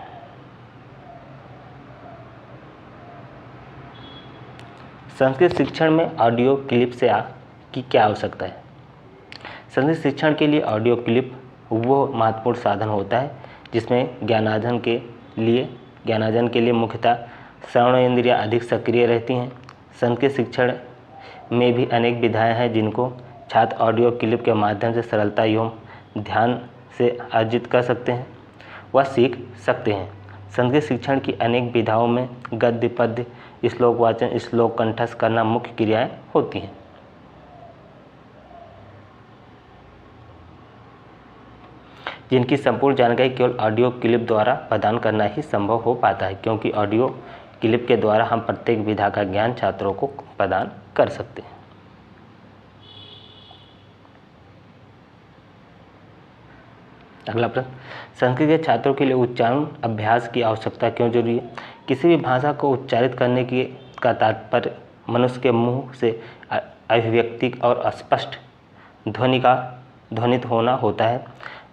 संस्कृत शिक्षण में ऑडियो क्लिप की क्या आवश्यकता है? संस्कृत शिक्षण के लिए ऑडियो क्लिप वो महत्वपूर्ण साधन होता है जिसमें ज्ञानार्जन के लिए मुख्यतः श्रवण इंद्रियां अधिक सक्रिय रहती हैं। संस्कृत शिक्षण में भी अनेक विधाएं हैं जिनको छात्र ऑडियो क्लिप के माध्यम से सरलता एवं ध्यान से अर्जित कर सकते हैं व सीख सकते हैं। संस्कृत शिक्षण की अनेक विधाओं में गद्य, पद्य, श्लोक वाचन, श्लोक कंठस्थ करना मुख्य क्रियाएं होती हैं। जिनकी संपूर्ण जानकारी केवल ऑडियो क्लिप द्वारा प्रदान करना ही संभव हो पाता है, क्योंकि ऑडियो क्लिप के द्वारा हम प्रत्येक विधा का ज्ञान छात्रों को प्रदान कर सकते हैं। अगला प्रश्न, संस्कृत के छात्रों के लिए उच्चारण अभ्यास की आवश्यकता क्यों जरूरी है? किसी भी भाषा को उच्चारित करने का तात्पर्य मनुष्य के मुंह से अभिव्यक्ति और स्पष्ट ध्वनित होना होता है,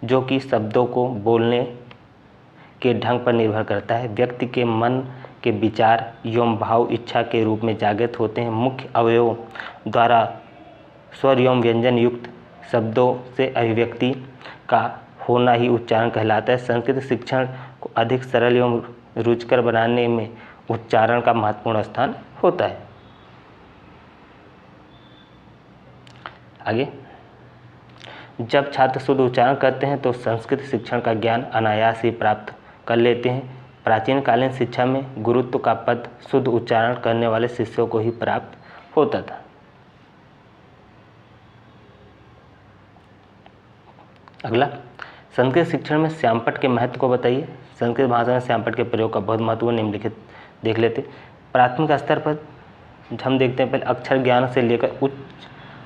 जो कि शब्दों को बोलने के ढंग पर निर्भर करता है। व्यक्ति के मन के विचार एवं भाव इच्छा के रूप में जागृत होते हैं। मुख्य अवयवों द्वारा स्वर एवं व्यंजन युक्त शब्दों से अभिव्यक्ति का होना ही उच्चारण कहलाता है। संस्कृत शिक्षण को अधिक सरल एवं रुचिकर बनाने में उच्चारण का महत्वपूर्ण स्थान होता है। आगे, जब छात्र शुद्ध उच्चारण करते हैं तो संस्कृत शिक्षण का ज्ञान अनायास ही प्राप्त कर लेते हैं। प्राचीन कालीन शिक्षा में गुरुत्व का पद शुद्ध उच्चारण करने वाले शिष्यों को ही प्राप्त होता था। अगला, संस्कृत शिक्षण में श्यामपट्ट के महत्व को बताइए। संस्कृत भाषा में श्यामपट्ट के प्रयोग का बहुत महत्व निम्नलिखित देख लेते। प्राथमिक स्तर पर हम देखते हैं, पहले अक्षर ज्ञान से लेकर उच्च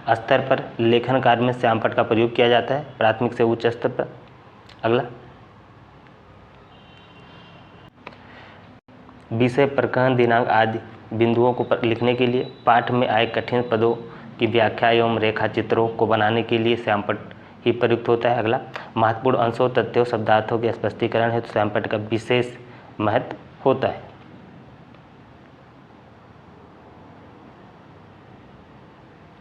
स्तर पर लेखन कार्य में श्यामपट्ट का प्रयोग किया जाता है, प्राथमिक से उच्च स्तर पर। अगला, विषय, प्रकरण, दिनांक आदि बिंदुओं को लिखने के लिए, पाठ में आए कठिन पदों की व्याख्या एवं रेखा चित्रों को बनाने के लिए श्यामपट्ट ही प्रयुक्त होता है। अगला, महत्वपूर्ण अंशों, तथ्यों, शब्दार्थों के स्पष्टीकरण हेतु श्यामपट्ट का विशेष महत्व होता है।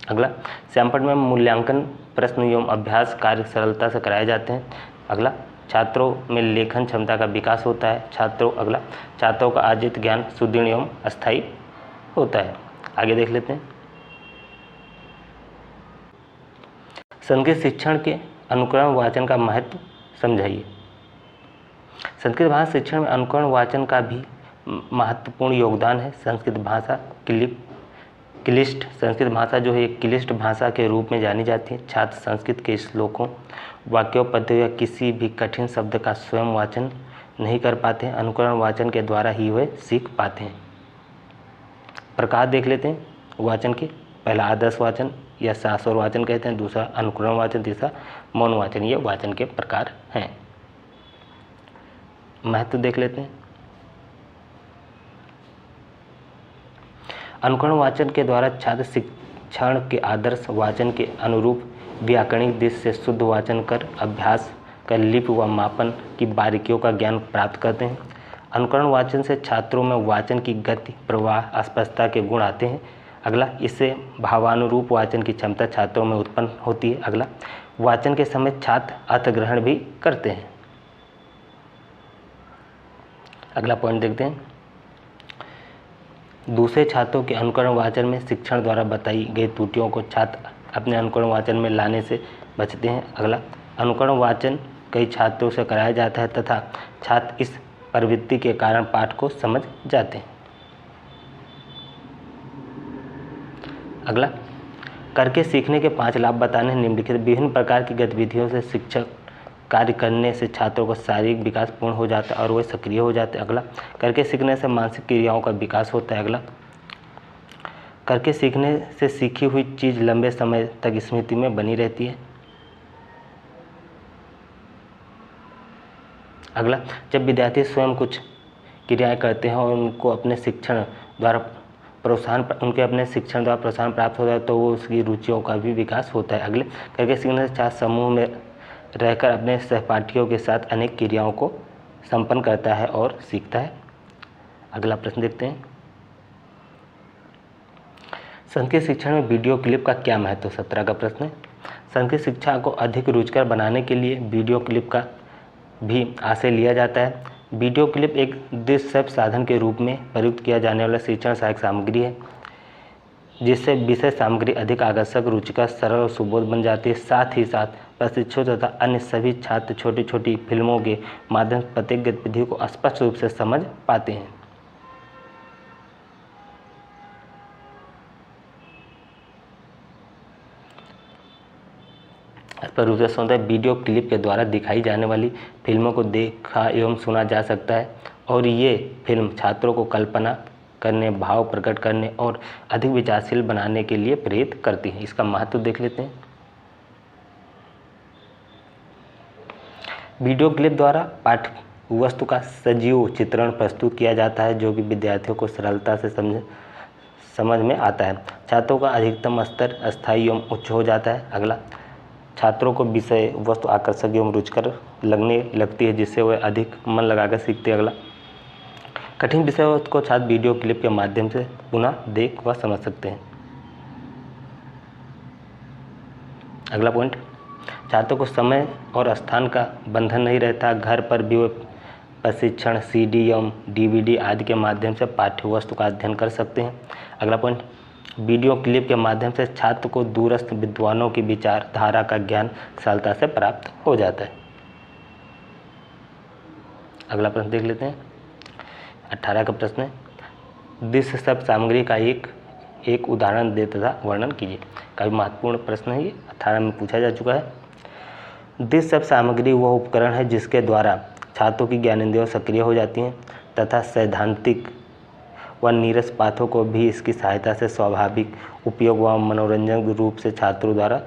अगला, श्यामपट्ट में मूल्यांकन प्रश्न एवं अभ्यास कार्य सरलता से कराए जाते हैं। अगला, छात्रों में लेखन क्षमता का विकास होता है। छात्रों का अर्जित ज्ञान सुदृढ़ एवं अस्थायी होता है। आगे देख लेते हैं, संस्कृत शिक्षण के अनुकरण वाचन का महत्व समझाइए। संस्कृत भाषा शिक्षण में अनुकरण वाचन का भी महत्वपूर्ण योगदान है। संस्कृत भाषा क्लिष्ट संस्कृत भाषा जो है एक क्लिष्ट भाषा के रूप में जानी जाती है। छात्र संस्कृत के श्लोकों, वाक्यों, पद्यों या किसी भी कठिन शब्द का स्वयं वाचन नहीं कर पाते हैं। अनुकरण वाचन के द्वारा ही वे सीख पाते हैं। प्रकार देख लेते हैं वाचन के। पहला आदर्श वाचन या शास्त्र वाचन कहते हैं, दूसरा अनुकरण वाचन, तीसरा मौन वाचन। ये वाचन के प्रकार हैं। महत्व देख लेते हैं। अनुकरण वाचन के द्वारा छात्र शिक्षण के आदर्श वाचन के अनुरूप व्याकरणिक दृष्टि से शुद्ध वाचन कर अभ्यास कर लिपि व मापन की बारीकियों का ज्ञान प्राप्त करते हैं। अनुकरण वाचन से छात्रों में वाचन की गति, प्रवाह, स्पष्टता के गुण आते हैं। अगला, इससे भावानुरूप वाचन की क्षमता छात्रों में उत्पन्न होती है। अगला, वाचन के समय छात्र अर्थग्रहण भी करते हैं। अगला पॉइंट देखते हैं, दूसरे छात्रों के अनुकरण वाचन में शिक्षण द्वारा बताई गई त्रुटियों को छात्र अपने अनुकरण वाचन में लाने से बचते हैं। अगला, अनुकरण वाचन कई छात्रों से कराया जाता है तथा छात्र इस प्रवृत्ति के कारण पाठ को समझ जाते हैं। अगला, करके सीखने के 5 लाभ बताने निम्नलिखित। विभिन्न प्रकार की गतिविधियों से शिक्षक कार्य करने से छात्रों का शारीरिक विकास पूर्ण हो जाता है और वे सक्रिय हो जाते हैं। अगला, करके सीखने से मानसिक क्रियाओं का विकास होता है। अगला, करके सीखने से सीखी हुई चीज़ लंबे समय तक स्मृति में बनी रहती है। अगला, जब विद्यार्थी स्वयं कुछ क्रियाएं करते हैं और उनको अपने शिक्षण द्वारा प्रोत्साहन प्राप्त होता है तो वो उसकी रुचियों का भी विकास होता है। अगले, करके सीखने से छात्र समूह में रहकर अपने सहपाठियों के साथ अनेक क्रियाओं को संपन्न करता है और सीखता है। अगला प्रश्न देखते हैं, संस्कृत शिक्षण में वीडियो क्लिप का क्या महत्व? 17 का प्रश्न है। संस्कृत शिक्षा को अधिक रुचिकर बनाने के लिए वीडियो क्लिप का भी आश्रय लिया जाता है। वीडियो क्लिप एक दृश्य साधन के रूप में प्रयुक्त किया जाने वाला शिक्षण सहायक सामग्री है, जिससे विषय सामग्री अधिक आकर्षक, रुचिकर, सरल और सुबोध बन जाती है। साथ ही साथ प्रशिक्षु तथा अन्य सभी छात्र छोटी छोटी फिल्मों के माध्यम से प्रत्येक गतिविधि को स्पष्ट रूप से समझ पाते हैं। पर रूप से होता है, वीडियो क्लिप के द्वारा दिखाई जाने वाली फिल्मों को देखा एवं सुना जा सकता है और ये फिल्म छात्रों को कल्पना करने, भाव प्रकट करने और अधिक विचारशील बनाने के लिए प्रेरित करती है। इसका महत्व देख लेते हैं। वीडियो क्लिप द्वारा पाठ्य वस्तु का सजीव चित्रण प्रस्तुत किया जाता है, जो कि विद्यार्थियों को सरलता से समझ में आता है। छात्रों का अधिकतम स्तर अस्थायी एवं उच्च हो जाता है। अगला, छात्रों को विषय वस्तु आकर्षक एवं रुचिकर लगने लगती है, जिससे वह अधिक मन लगाकर सीखते हैं। अगला, कठिन विषय वस्तु को छात्र वीडियो क्लिप के माध्यम से पुनः देख व समझ सकते हैं। अगला पॉइंट, छात्रों को समय और स्थान का बंधन नहीं रहता, घर पर भी वे प्रशिक्षण CD एवं DVD आदि के माध्यम से पाठ्य वस्तु का अध्ययन कर सकते हैं। अगला पॉइंट, वीडियो क्लिप के माध्यम से छात्र को दूरस्थ विद्वानों की विचारधारा का ज्ञान सरलता से प्राप्त हो जाता है। अगला प्रश्न देख लेते हैं, 18 का प्रश्न है, दृश्य शब्द सामग्री का एक उदाहरण दे तथा वर्णन कीजिए। काफ़ी महत्वपूर्ण प्रश्न है ये, 18 में पूछा जा चुका है। दृश्य शब्द सामग्री वह उपकरण है जिसके द्वारा छात्रों की ज्ञानेंद्रियाँ सक्रिय हो जाती हैं तथा सैद्धांतिक व नीरस पाठों को भी इसकी सहायता से स्वाभाविक उपयोग व मनोरंजक रूप से छात्रों द्वारा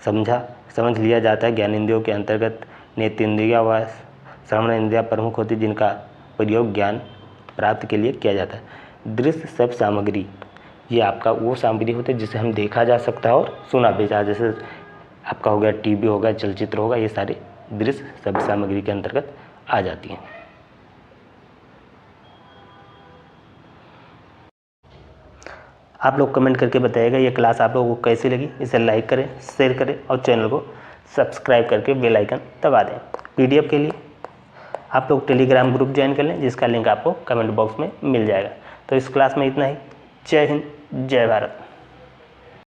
समझ लिया जाता है। ज्ञानेंद्रियों के अंतर्गत नेत्रेंद्रिया व श्रवण इंद्रिया प्रमुख होती, जिनका प्रयोग ज्ञान प्राप्ति के लिए किया जाता है। दृश्य शब्द सामग्री ये आपका वो सामग्री होती है जिसे हम देखा जा सकता है और सुना भी जा, जैसे आपका हो गया TV होगा, चलचित्र होगा, ये सारे दृश्य शब्द सामग्री के अंतर्गत आ जाती हैं। आप लोग कमेंट करके बताइएगा ये क्लास आप लोगों को कैसी लगी। इसे लाइक करें, शेयर करें और चैनल को सब्सक्राइब करके बेल आइकन दबा दें। PDF के लिए आप लोग टेलीग्राम ग्रुप ज्वाइन कर लें, जिसका लिंक आपको कमेंट बॉक्स में मिल जाएगा। तो इस क्लास में इतना ही। जय हिंद, जय भारत।